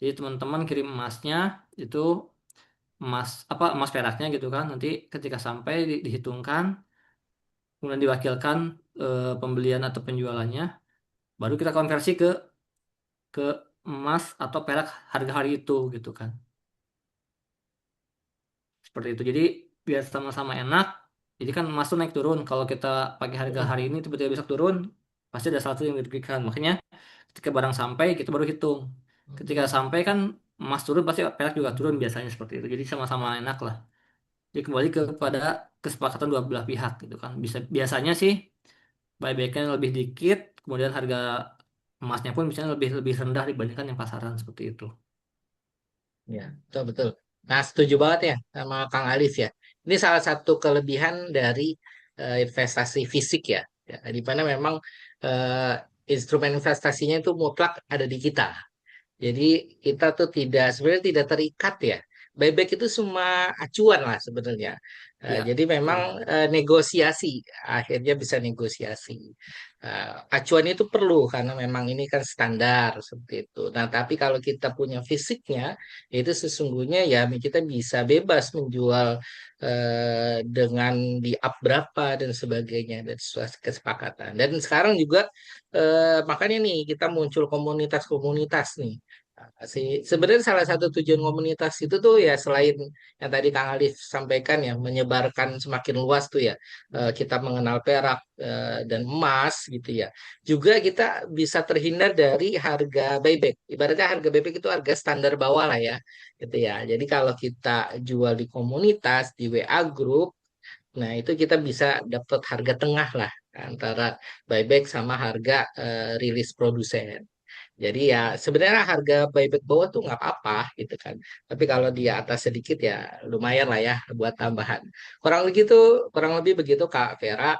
Jadi teman-teman kirim emasnya itu, emas apa, emas peraknya gitu kan. Nanti ketika sampai dihitungkan, kemudian diwakilkan pembelian atau penjualannya, baru kita konversi ke emas atau perak harga hari itu gitu kan. Seperti itu. Jadi biar sama-sama enak. Jadi kan emas tuh naik turun. Kalau kita pakai harga hari ini tiba-tiba besok turun, pasti ada satu yang dirugikan. Makanya ketika barang sampai kita baru hitung. Ketika sampai kan emas turun pasti perak juga turun biasanya, seperti itu. Jadi sama-sama enak lah. Jadi kembali kepada kesepakatan dua belah pihak gitu kan. Biasanya sih buybacknya lebih dikit, kemudian harga emasnya pun misalnya lebih lebih rendah dibandingkan yang pasaran, seperti itu. Ya, betul betul. Nah, setuju banget ya sama Kang Alif ya. Ini salah satu kelebihan dari investasi fisik ya. Ya, di mana memang instrumen investasinya itu mutlak ada di kita. Jadi kita tuh sebenarnya tidak terikat ya. Buyback itu cuma acuan lah sebenarnya. Ya, Jadi memang betul. negosiasi, akhirnya bisa negosiasi. Acuan itu perlu karena memang ini kan standar seperti itu. Nah, tapi kalau kita punya fisiknya, itu sesungguhnya ya kita bisa bebas menjual dengan di up berapa dan sebagainya dan sesuai kesepakatan. Dan sekarang juga makanya nih kita muncul komunitas-komunitas nih. Sebenarnya salah satu tujuan komunitas itu tuh ya selain yang tadi Kang Alif sampaikan ya menyebarkan semakin luas tuh ya kita mengenal perak dan emas gitu ya. Juga kita bisa terhindar dari harga buyback. Ibaratnya harga buyback itu harga standar bawah lah ya gitu ya. Jadi kalau kita jual di komunitas di WA group, nah itu kita bisa dapat harga tengah lah antara buyback sama harga rilis produsen. Jadi ya sebenarnya harga buyback bawah tuh nggak apa-apa gitu kan. Tapi kalau di atas sedikit ya lumayan lah ya buat tambahan. Kurang lebih begitu Kak Vera.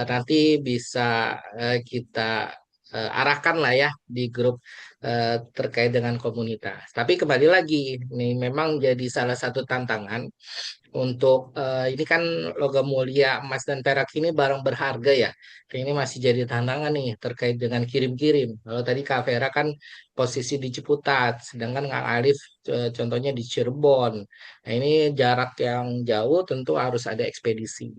Nanti bisa kita arahkan lah ya di grup terkait dengan komunitas. Tapi kembali lagi, ini memang jadi salah satu tantangan untuk ini kan logam mulia emas dan perak ini barang berharga ya. Ini masih jadi tantangan nih terkait dengan kirim-kirim. Kalau tadi Kak Vera kan posisi di Ciputat, sedangkan Kang Alif contohnya di Cirebon. Nah ini jarak yang jauh tentu harus ada ekspedisi.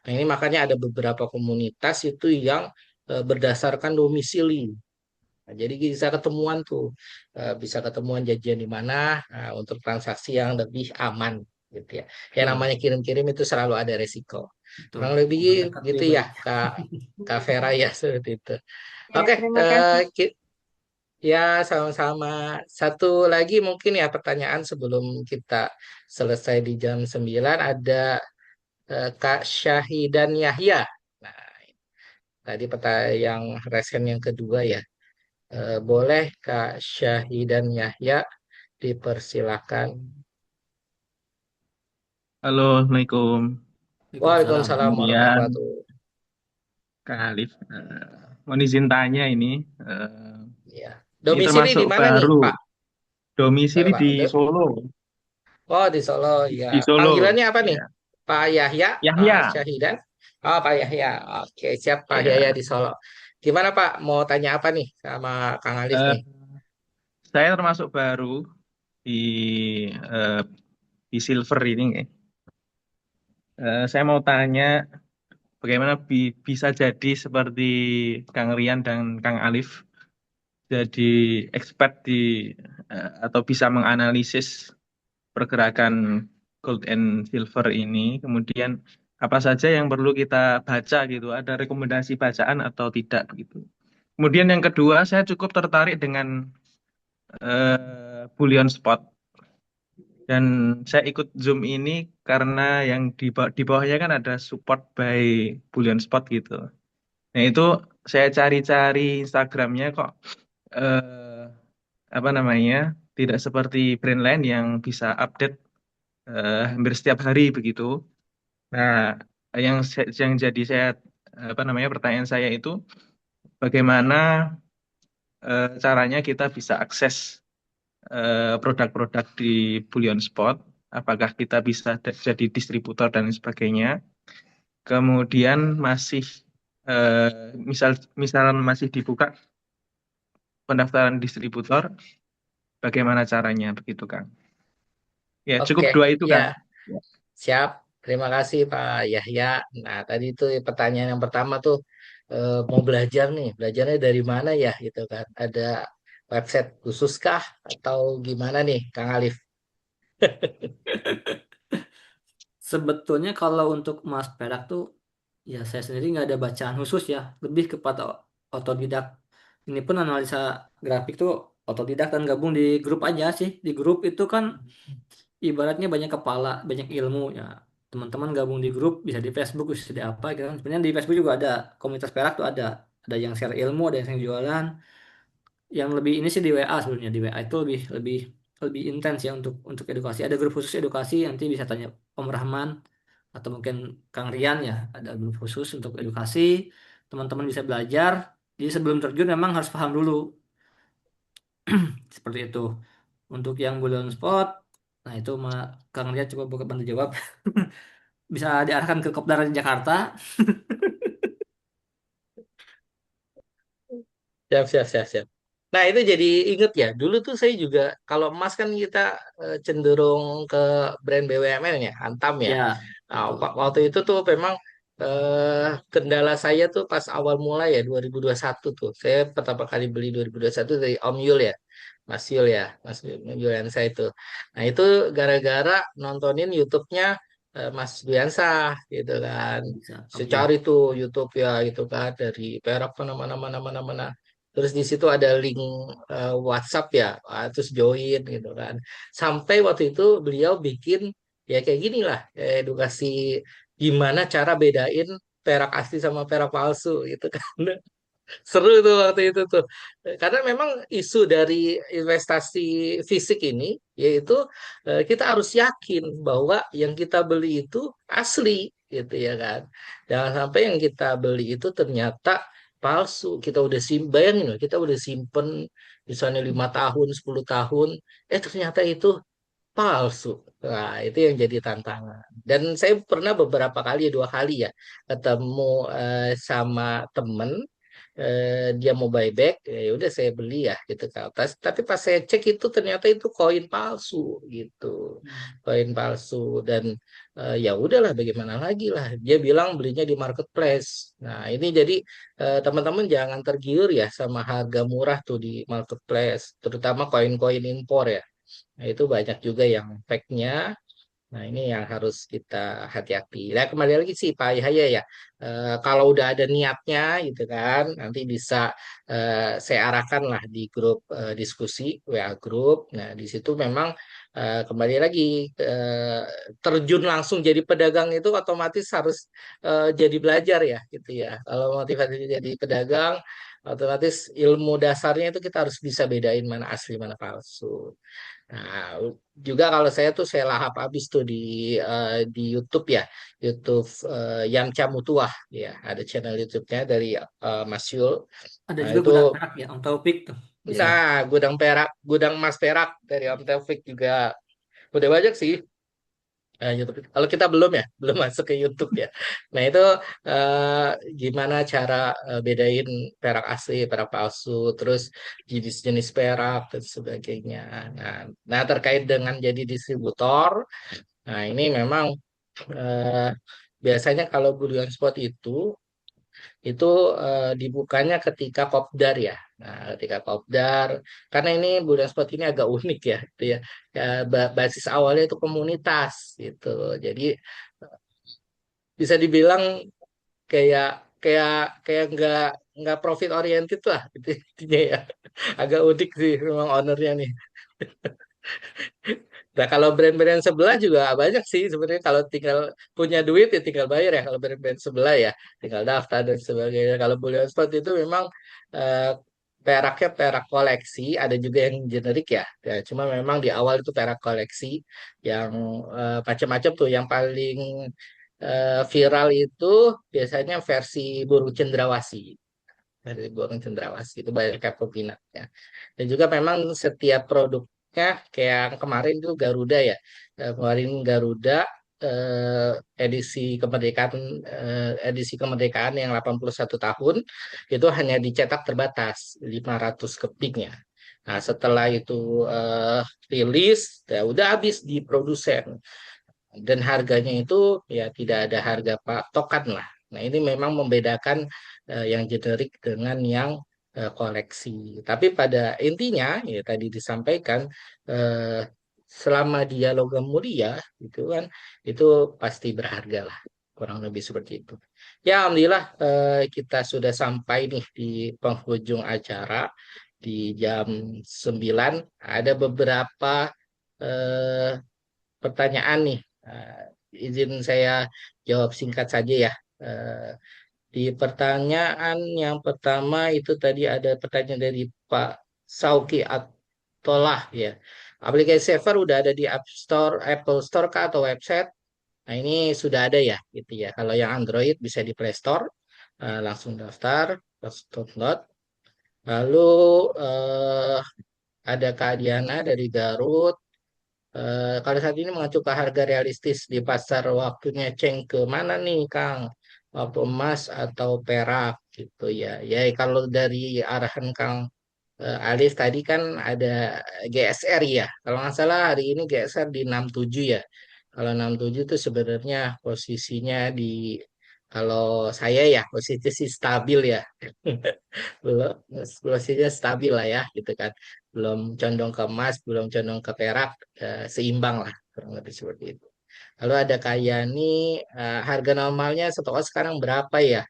Nah ini makanya ada beberapa komunitas itu yang berdasarkan domisili. Nah, jadi bisa ketemuan tuh, bisa ketemuan janjian di mana untuk transaksi yang lebih aman gitu ya. Yang Betul, namanya kirim-kirim itu selalu ada resiko. betul. Kurang lebih Memperdekat gitu lebih ya, baik. Kak Vera ya seperti itu. Ya, Oke, terima kasih. ya sama-sama. Satu lagi mungkin ya pertanyaan sebelum kita selesai di jam 9 ada Kak Syahidan Yahya. Nah, tadi yang resen yang kedua ya. Boleh Kak Syahidan Yahya dipersilakan. Halo, Assalamualaikum. Waalaikumsalam. Waalaikumsalam Kemudian warahmatullahi wabarakatuh. Kak Alif, mohon izin tanya ini, Ya. ini Domisili termasuk di mana nih, baru, Pak? Sorry, domisili Pak. di Solo, Oh, di Solo. Ya. di Solo, Panggilannya apa nih? ya. Pak Yahya, Pak Yahya, Syahidan. Oh, Pak Yahya. Oke, siap Pak Yahya ya. di Solo. Gimana Pak? Mau tanya apa nih sama Kang Alif nih? Eh, saya termasuk baru di eh, di Silver ini. Saya mau tanya, bagaimana bisa jadi seperti Kang Rian dan Kang Alif jadi expert atau bisa menganalisis pergerakan gold and silver ini. Kemudian apa saja yang perlu kita baca gitu, ada rekomendasi bacaan atau tidak begitu. Kemudian yang kedua, saya cukup tertarik dengan bullion spot, dan saya ikut Zoom ini karena yang di bawahnya kan ada support by bullion spot gitu. Nah itu saya cari-cari Instagramnya kok eh, apa namanya, tidak seperti brand lain yang bisa update hampir setiap hari begitu. Nah, yang jadi saya apa namanya, pertanyaan saya itu bagaimana caranya kita bisa akses produk-produk di Bullion Spot? Apakah kita bisa jadi distributor dan lain sebagainya? Kemudian masih misal misalnya masih dibuka pendaftaran distributor, bagaimana caranya begitu, Kang? Ya, cukup Oke, dua itu, ya Kang. siap. Terima kasih Pak Yahya. Nah, tadi itu pertanyaan yang pertama tuh mau belajar nih, belajarnya dari mana ya gitu kan? Ada website khusus kah atau gimana nih, Kang Alif? Sebetulnya kalau untuk emas perak tuh ya saya sendiri nggak ada bacaan khusus ya, lebih kepada otodidak. Ini pun analisa grafik tuh otodidak dan gabung di grup aja sih. Di grup itu kan ibaratnya banyak kepala, banyak ilmu ya. Teman-teman gabung di grup bisa di Facebook, bisa di apa gitu kan. Sebenarnya di Facebook juga ada komunitas perak tuh ada yang share ilmu, ada yang jualan. Yang lebih ini sih di WA sebenarnya, di WA itu lebih lebih lebih intens ya untuk edukasi. Ada grup khusus edukasi, nanti bisa tanya Om Rahman atau mungkin Kang Rian ya, ada grup khusus untuk edukasi. Teman-teman bisa belajar. Jadi sebelum terjun memang harus paham dulu seperti itu. Untuk yang bulan spot, nah itu Kang Rian coba buka bantu jawab. Bisa diarahkan ke Kopdar Jakarta. Siap, siap, siap, siap. Nah, itu jadi inget ya. Dulu tuh saya juga, kalau emas kan kita cenderung ke brand BUMN ya, Antam ya. Ya, Nah, betul. waktu itu tuh memang kendala saya tuh pas awal mulai ya, 2021 tuh. Saya pertama kali beli 2021 dari Om Yul ya. Mas Yul ya, Mas Yul saya itu. Nah, itu gara-gara nontonin YouTube-nya Mas Duyansah gitu kan. Bisa. Saya Oke. cari tuh YouTube ya gitu kan, dari Perak mana-mana mana-mana mana. Terus di situ ada link WhatsApp ya, terus join gitu kan. Sampai waktu itu beliau bikin ya kayak gini lah, edukasi gimana cara bedain perak asli sama perak palsu gitu kan. Seru tuh waktu itu tuh. Karena memang isu dari investasi fisik ini yaitu kita harus yakin bahwa yang kita beli itu asli gitu ya kan. Jangan sampai yang kita beli itu ternyata palsu. Kita udah bayangin loh, kita udah simpen misalnya 5 tahun, 10 tahun, ternyata itu palsu. Nah, itu yang jadi tantangan. Dan saya pernah beberapa kali, 2 kali ya, ketemu sama temen, dia mau buyback, ya udah saya beli ya gitu kan. Tapi pas saya cek itu ternyata itu koin palsu gitu, Hmm. koin palsu dan ya udahlah bagaimana lagi lah. Dia bilang belinya di marketplace. Nah ini jadi teman-teman jangan tergiur ya sama harga murah tuh di marketplace, terutama koin-koin impor ya. Nah, itu banyak juga yang fake-nya. Nah, ini yang harus kita hati-hati. Nah, kembali lagi sih Pak Yahya ya. Kalau udah ada niatnya gitu kan, nanti bisa saya arahkan lah di grup diskusi WA grup. Nah, di situ memang kembali lagi eh, terjun langsung jadi pedagang itu otomatis harus jadi belajar ya gitu ya. Kalau motivasi jadi pedagang, otomatis ilmu dasarnya itu kita harus bisa bedain mana asli mana palsu. Nah, juga kalau saya tuh saya lahap habis tuh di YouTube ya, YouTube Yamcha Mutuah ya, ada channel YouTube-nya dari Mas Yul. Ada Nah, juga itu gudang perak ya, Om Taufik tuh. Bisa. gudang perak, gudang emas perak dari Om Taufik juga udah banyak sih. YouTube. Kalau kita belum ya, belum masuk ke YouTube ya. Nah itu eh, gimana cara bedain perak asli, perak palsu, terus jenis-jenis perak dan sebagainya. Nah, nah terkait dengan jadi distributor, nah ini memang eh, biasanya kalau bullion spot itu dibukanya ketika kopdar ya. Nah, ketika kopdar, karena ini bullion spot ini agak unik ya, itu ya. Ya, basis awalnya itu komunitas gitu. Jadi bisa dibilang kayak kayak kayak nggak profit oriented lah gitu intinya ya. Agak unik sih memang ownernya nih. Nah, kalau brand-brand sebelah juga banyak sih sebenarnya, kalau tinggal punya duit ya tinggal bayar ya, kalau brand-brand sebelah ya tinggal daftar dan sebagainya. Kalau Bullion Spot itu memang eh, peraknya perak koleksi, ada juga yang generik ya. Ya, cuma memang di awal itu perak koleksi yang macam-macam tuh. Yang paling viral itu biasanya versi burung cendrawasih, dari burung cendrawasih itu banyak kayak peminatnya. Dan juga memang setiap produknya kayak yang kemarin itu Garuda ya. Kemarin Garuda eh, edisi kemerdekaan yang 81 tahun itu hanya dicetak terbatas 500 keping ya. Nah, setelah itu eh, rilis ya udah habis di produsen, dan harganya itu ya tidak ada harga patokan lah. Nah, ini memang membedakan yang generik dengan yang koleksi. Tapi pada intinya ya tadi disampaikan, eh, selama dia logam mulia itu kan itu pasti berharga lah. Kurang lebih seperti itu. Ya, alhamdulillah kita sudah sampai nih di penghujung acara di jam 9. Ada beberapa eh, pertanyaan nih. Izin saya jawab singkat saja ya. Eh, di pertanyaan yang pertama itu tadi ada pertanyaan dari Pak Sauki Atolah ya. Aplikasi Saver udah ada di App Store, Apple Store kah atau website? Nah, ini sudah ada ya gitu ya. Kalau yang Android bisa di Play Store. Langsung daftar, langsung download. Lalu eh, ada Kak Diana dari Garut. Kalau saat ini mengacu ke harga realistis di pasar, waktunya ceng ke mana nih, Kang? Waktu emas atau perak gitu ya. Ya, kalau dari arahan Kang Alif tadi kan ada GSR ya. Kalau nggak salah hari ini GSR di 67 ya. Kalau 67 itu sebenarnya posisinya di, kalau saya ya posisi sih stabil ya. Belum, posisinya stabil lah ya gitu kan, belum condong ke emas, belum condong ke perak, seimbang lah kurang lebih seperti itu. Lalu ada kayak nih, harga normalnya satu os sekarang berapa ya?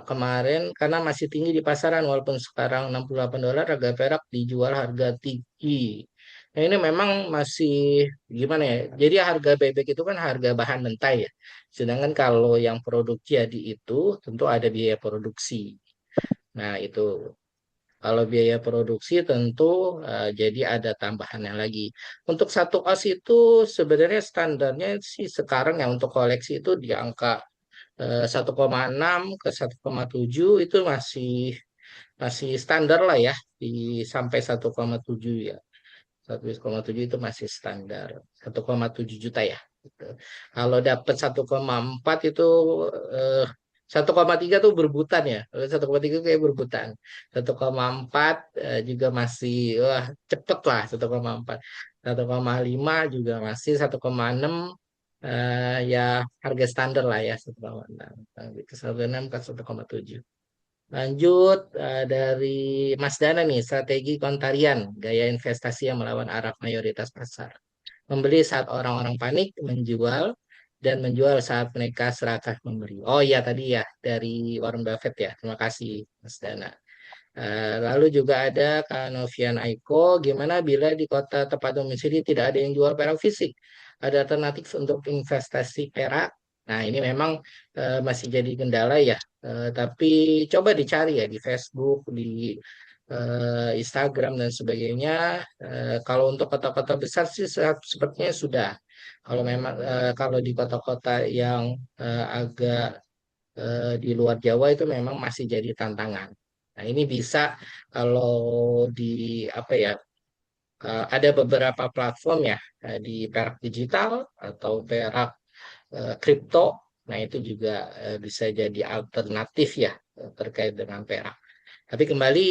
Kemarin karena masih tinggi di pasaran, walaupun sekarang $68, harga perak dijual harga tinggi. Nah, ini memang masih gimana ya? Jadi harga bebek itu kan harga bahan mentah ya. Sedangkan kalau yang produk jadi itu tentu ada biaya produksi. Nah, itu kalau biaya produksi tentu jadi ada tambahannya lagi. Untuk satu os itu sebenarnya standarnya sih sekarang ya untuk koleksi itu di angka 1,6 ke 1,7 itu masih masih standar lah ya, di sampai 1,7 ya. 1,7 itu masih standar. 1,7 juta ya. Gitu. Kalau dapat 1,4 itu eh, 1,3 tuh berbutan ya. Kalau 1,3 kayak berbutan. 1,4 juga masih wah cepet lah 1,4. 1,5 juga masih, 1,6 ya harga standar lah ya 1,6. Gitu 1,6 ke 1,7. Lanjut dari Mas Dana nih, strategi kontarian, gaya investasi yang melawan arah mayoritas pasar. Membeli saat orang-orang panik, menjual, dan menjual saat mereka serakah memberi. Oh iya tadi ya, dari Warren Buffett ya. Terima kasih Mas Dana. Lalu juga ada Kak Novian Aiko, gimana bila di kota tempat domisili tidak ada yang jual perak fisik? Ada alternatif untuk investasi perak? Nah, ini memang masih jadi kendala ya. Tapi coba dicari ya di Facebook, di Instagram dan sebagainya. Kalau untuk kota-kota besar sih sepertinya sudah. Kalau memang kalau di kota-kota yang agak di luar Jawa itu memang masih jadi tantangan. Nah, ini bisa kalau di apa ya, ada beberapa platform ya, di perak digital atau perak kripto. Nah, itu juga bisa jadi alternatif ya terkait dengan perak. Tapi kembali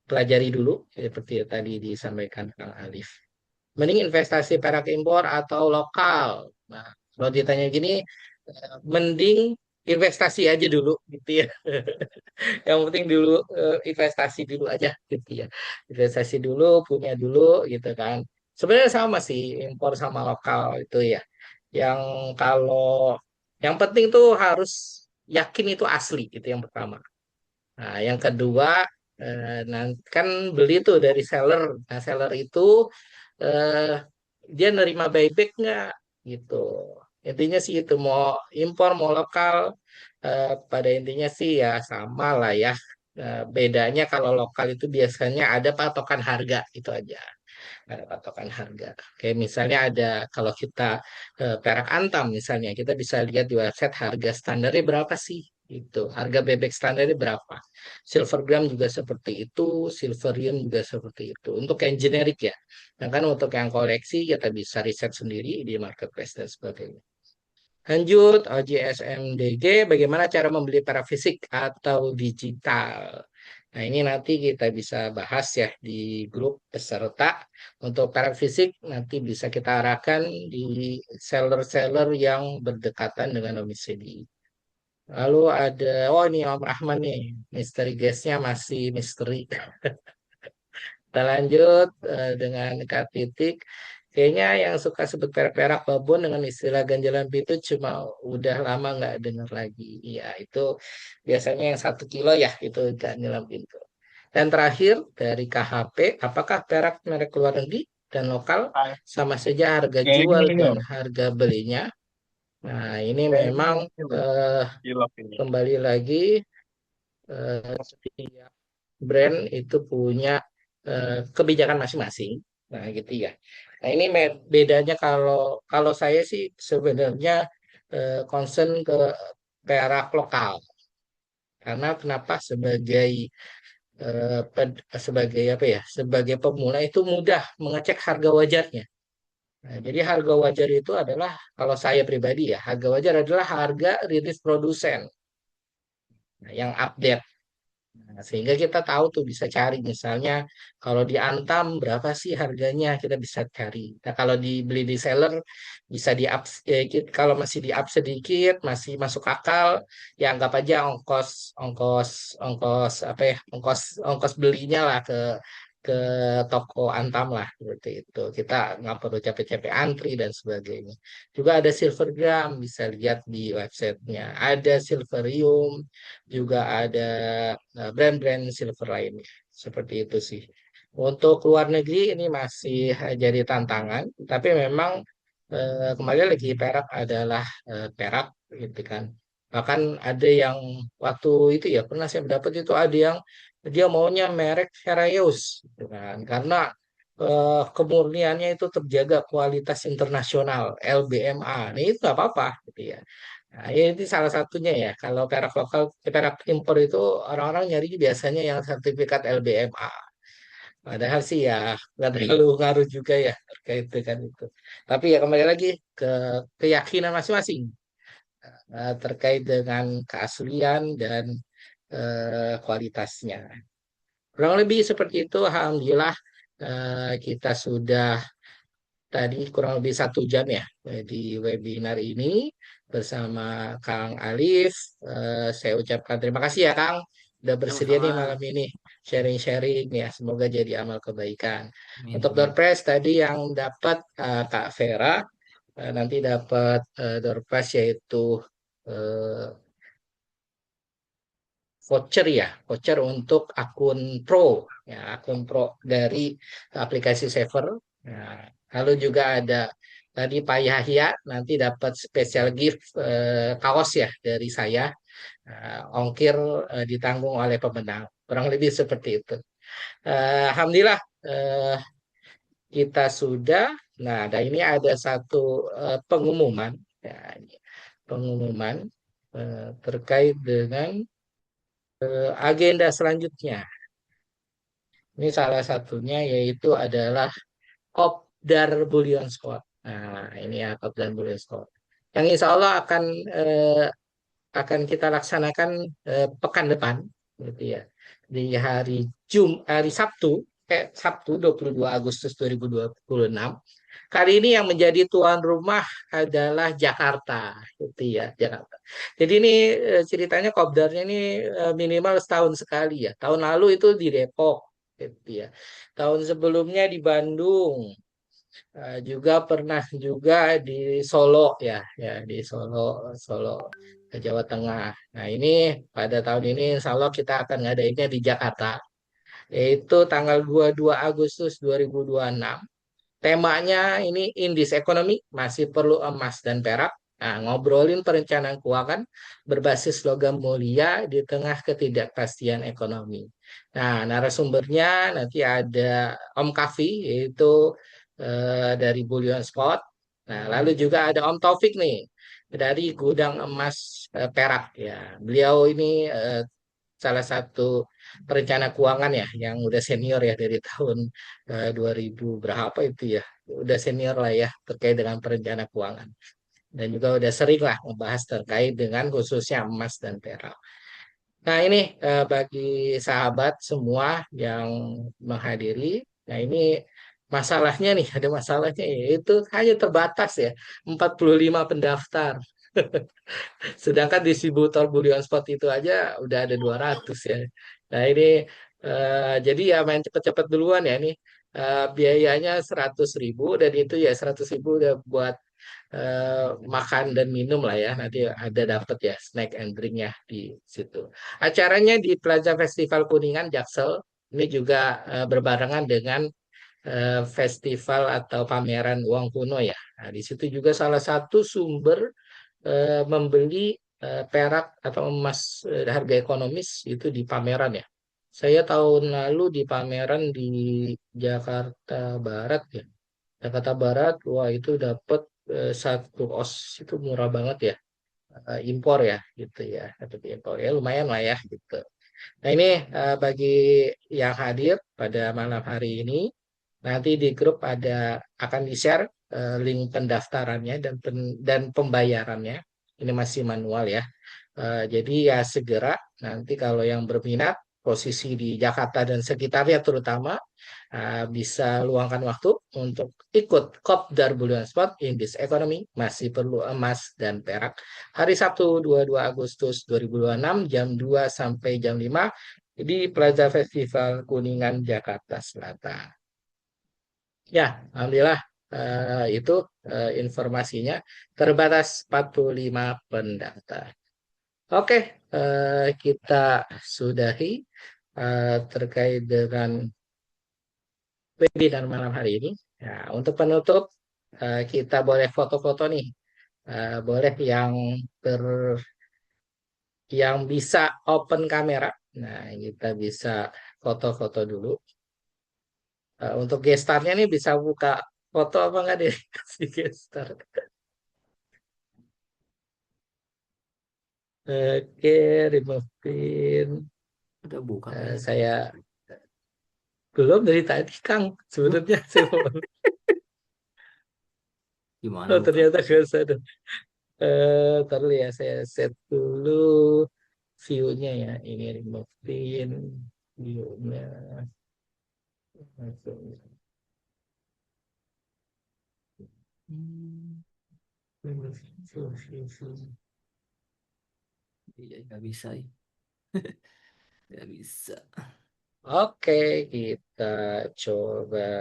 pelajari dulu seperti yang tadi disampaikan Kang Alif. Mending investasi perak impor atau lokal. Nah, Kalau ditanya gini, mending investasi aja dulu gitu ya. Yang penting dulu investasi dulu aja gitu ya. Investasi dulu, punya dulu gitu kan. Sebenarnya sama sih impor sama lokal itu ya. Yang kalau yang penting tuh harus yakin itu asli itu yang pertama. Nah, yang kedua kan beli tuh dari seller. Nah, seller itu eh, dia nerima buyback nggak gitu. Intinya sih itu mau impor mau lokal pada intinya sih ya sama lah ya. Bedanya kalau lokal itu biasanya ada patokan harga itu aja. Ada patokan harga. Kayak misalnya ada kalau kita perak antam misalnya kita bisa lihat di website harga standarnya berapa sih? Itu harga bebek standarnya berapa? Silvergram juga seperti itu, silverium juga seperti itu. Untuk yang generik ya. Nah kan untuk yang koleksi kita bisa riset sendiri di marketplace dan sebagainya. Lanjut, OJSMDG, bagaimana cara membeli para fisik atau digital? Nah, ini nanti kita bisa bahas ya di grup peserta. Untuk para fisik nanti bisa kita arahkan di seller-seller yang berdekatan dengan domisili. Lalu ada, oh ini Om Rahman nih, misteri guestnya masih misteri. Kita lanjut dengan Kak Titik. Kayaknya yang suka sebut perak-perak babon dengan istilah ganjalan pintu cuma udah lama nggak dengar lagi. Iya, itu biasanya yang 1 kilo ya, itu ganjalan pintu. Dan terakhir dari KHP, apakah perak merek luar negeri dan lokal sama saja harga jual dan harga belinya? Nah, ini memang eh, kembali lagi setiap brand itu punya kebijakan masing-masing. Nah, gitu ya. Nah, ini bedanya kalau kalau saya sih sebenarnya concern ke perak lokal. Karena kenapa sebagai apa ya? Sebagai pemula itu mudah mengecek harga wajarnya. Nah, jadi harga wajar itu adalah kalau saya pribadi ya, harga wajar adalah harga rilis produsen. Nah, yang update. Nah, sehingga kita tahu tuh bisa cari misalnya kalau di Antam berapa sih harganya kita bisa cari. Nah, kalau dibeli di seller bisa di up kalau masih di up sedikit masih masuk akal ya anggap aja ongkos ongkos ongkos apa ya ongkos belinya lah ke toko Antam lah seperti itu. Kita nggak perlu capek-capek antri dan sebagainya. Juga ada Silvergram bisa lihat di websitenya. Ada Silverium juga ada brand-brand silver lainnya. Seperti itu sih. Untuk luar negeri ini masih jadi tantangan, tapi memang kembali lagi perak adalah perak gitu kan. Bahkan ada yang waktu itu ya pernah saya mendapat itu ada yang dia maunya merek Heraeus gitu kan. Karena kemurniannya itu terjaga kualitas internasional LBMA. Nah, itu nggak apa-apa gitu ya. Nah, ini salah satunya ya. Kalau perak lokal, perak impor itu orang-orang nyari biasanya yang sertifikat LBMA. Padahal sih ya nggak terlalu ngaruh juga ya terkait dengan itu. Tapi ya kembali lagi ke keyakinan masing-masing terkait dengan keaslian dan kualitasnya. Kurang lebih seperti itu. Alhamdulillah kita sudah tadi kurang lebih 1 jam ya di webinar ini bersama Kang Alif. Saya ucapkan terima kasih ya Kang udah bersedia nih Sama-sama. malam ini sharing-sharing ya. Semoga jadi amal kebaikan. Amin, Untuk amin. door prize tadi yang dapat Kak Vera nanti dapat door prize yaitu eh, voucher ya, voucher untuk akun Pro ya, akun Pro dari aplikasi Saver. Nah, lalu juga ada tadi Pak Yahya nanti dapat special gift kaos ya dari saya. Ongkir ditanggung oleh pemenang. Kurang lebih seperti itu. Alhamdulillah kita sudah. Nah, dan ini ada satu pengumuman, ya, ini pengumuman terkait dengan agenda selanjutnya. Ini salah satunya yaitu adalah Kopdar Bullion Spot. Nah, ini ya Kopdar Bullion Spot. Yang insya Allah akan kita laksanakan pekan depan, gitu ya. Di hari Sabtu, Sabtu 22 Agustus 2026. Kali ini yang menjadi tuan rumah adalah Jakarta, gitu ya, Jakarta. Jadi ini ceritanya kopdarnya ini minimal setahun sekali ya. Tahun lalu itu di Depok, gitu ya. Tahun sebelumnya di Bandung, juga pernah juga di Solo ya, ya di Solo, Solo, Jawa Tengah. Nah ini pada tahun ini Insya Allah kita akan ngadainnya di Jakarta, yaitu tanggal 22 Agustus 2026. Temanya ini in this economy, masih perlu emas dan perak. Nah, ngobrolin perencanaan keuangan berbasis logam mulia di tengah ketidakpastian ekonomi. Nah, narasumbernya nanti ada Om Kafi, yaitu dari Bullion Spot. Nah, lalu juga ada Om Taufik nih, dari Gudang Emas Perak. Ya, beliau ini salah satu perencana keuangan ya yang udah senior ya dari tahun 2000 berapa itu ya, udah senior lah ya terkait dengan perencana keuangan, dan juga udah sering lah membahas terkait dengan khususnya emas dan perak. Nah ini bagi sahabat semua yang menghadiri, nah ini masalahnya nih, ada masalahnya yaitu hanya terbatas ya 45 pendaftar. Sedangkan distributor Bullion Spot itu aja udah ada 200 ya. Nah ini jadi ya main cepet-cepet duluan ya ini. Biayanya 100.000 dan itu ya 100.000 udah buat makan dan minum lah ya. Nanti ada dapet ya snack and drink ya di situ. Acaranya di Plaza Festival Kuningan Jaksel. Ini juga berbarengan dengan festival atau pameran uang kuno ya. Nah, di situ juga salah satu sumber membeli perak atau emas harga ekonomis itu di pameran ya. Saya tahun lalu di pameran di Jakarta Barat ya. Jakarta Barat, wah itu dapat satu os itu murah banget ya. Impor ya gitu ya. Dapat impor ya lumayan lah ya gitu. Nah ini bagi yang hadir pada malam hari ini, nanti di grup akan di-share link pendaftarannya dan pembayarannya. Ini masih manual ya. Jadi ya segera nanti kalau yang berminat posisi di Jakarta dan sekitarnya terutama bisa luangkan waktu untuk ikut Kopdar Bullion Spot in this economy, masih perlu emas dan perak, hari Sabtu 22 Agustus 2026 jam 2 sampai jam 5 di Plaza Festival Kuningan Jakarta Selatan. Ya, alhamdulillah itu informasinya, terbatas 45 pendaftar. Oke, kita sudahi terkait dengan webinar malam hari ini. Ya, untuk penutup, kita boleh foto-foto nih. Boleh yang bisa open kamera. Nah, kita bisa foto-foto dulu. Untuk gestarnya nih bisa buka foto apa enggak deh? Si gestar. Oke, remove pin. Udah buka Eh, kayaknya. saya belum dari tadi, Kang. Sebenarnya saya mau. Gimana Oh, buka? ternyata nggak usah. Ntar dulu ya, saya set dulu view-nya ya. Ini remove pin view-nya. Hmm, iya nggak bisa ya. Nggak bisa. Oke, kita coba.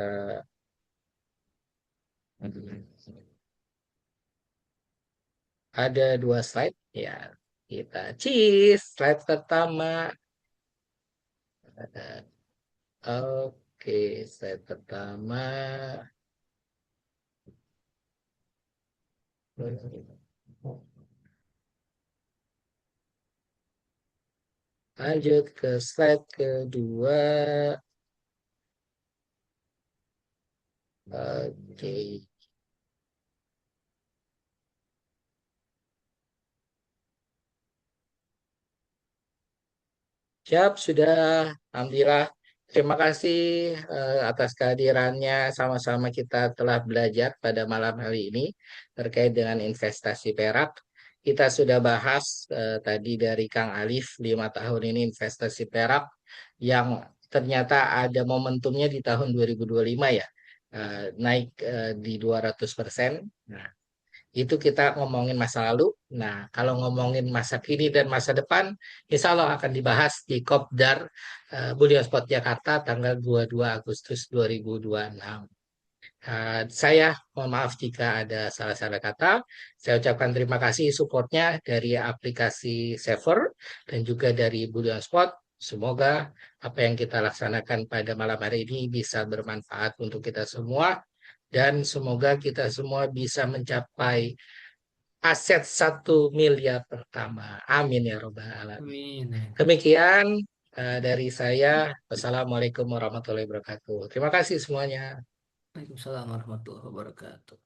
Ada 2 slide ya. Kita cheese slide pertama. Oke, slide pertama. Lanjut ke slide kedua. Oke. Siap, sudah. Alhamdulillah. Terima kasih atas kehadirannya. Sama-sama kita telah belajar pada malam hari ini terkait dengan investasi perak. Kita sudah bahas tadi dari Kang Alif 5 tahun ini investasi perak yang ternyata ada momentumnya di tahun 2025 ya. naik di 200%. Nah, itu kita ngomongin masa lalu. Nah, kalau ngomongin masa kini dan masa depan, insya Allah akan dibahas di Kopdar Bullion Spot Jakarta tanggal 22 Agustus 2026. Saya mohon maaf jika ada salah-salah kata. Saya ucapkan terima kasih supportnya dari aplikasi Saver dan juga dari Bullion Spot. Semoga apa yang kita laksanakan pada malam hari ini bisa bermanfaat untuk kita semua dan semoga kita semua bisa mencapai aset 1 miliar pertama. Amin ya robbal alamin. Amin. Demikian dari saya. Wassalamualaikum warahmatullahi wabarakatuh. Terima kasih semuanya. Waalaikumsalam warahmatullahi wabarakatuh.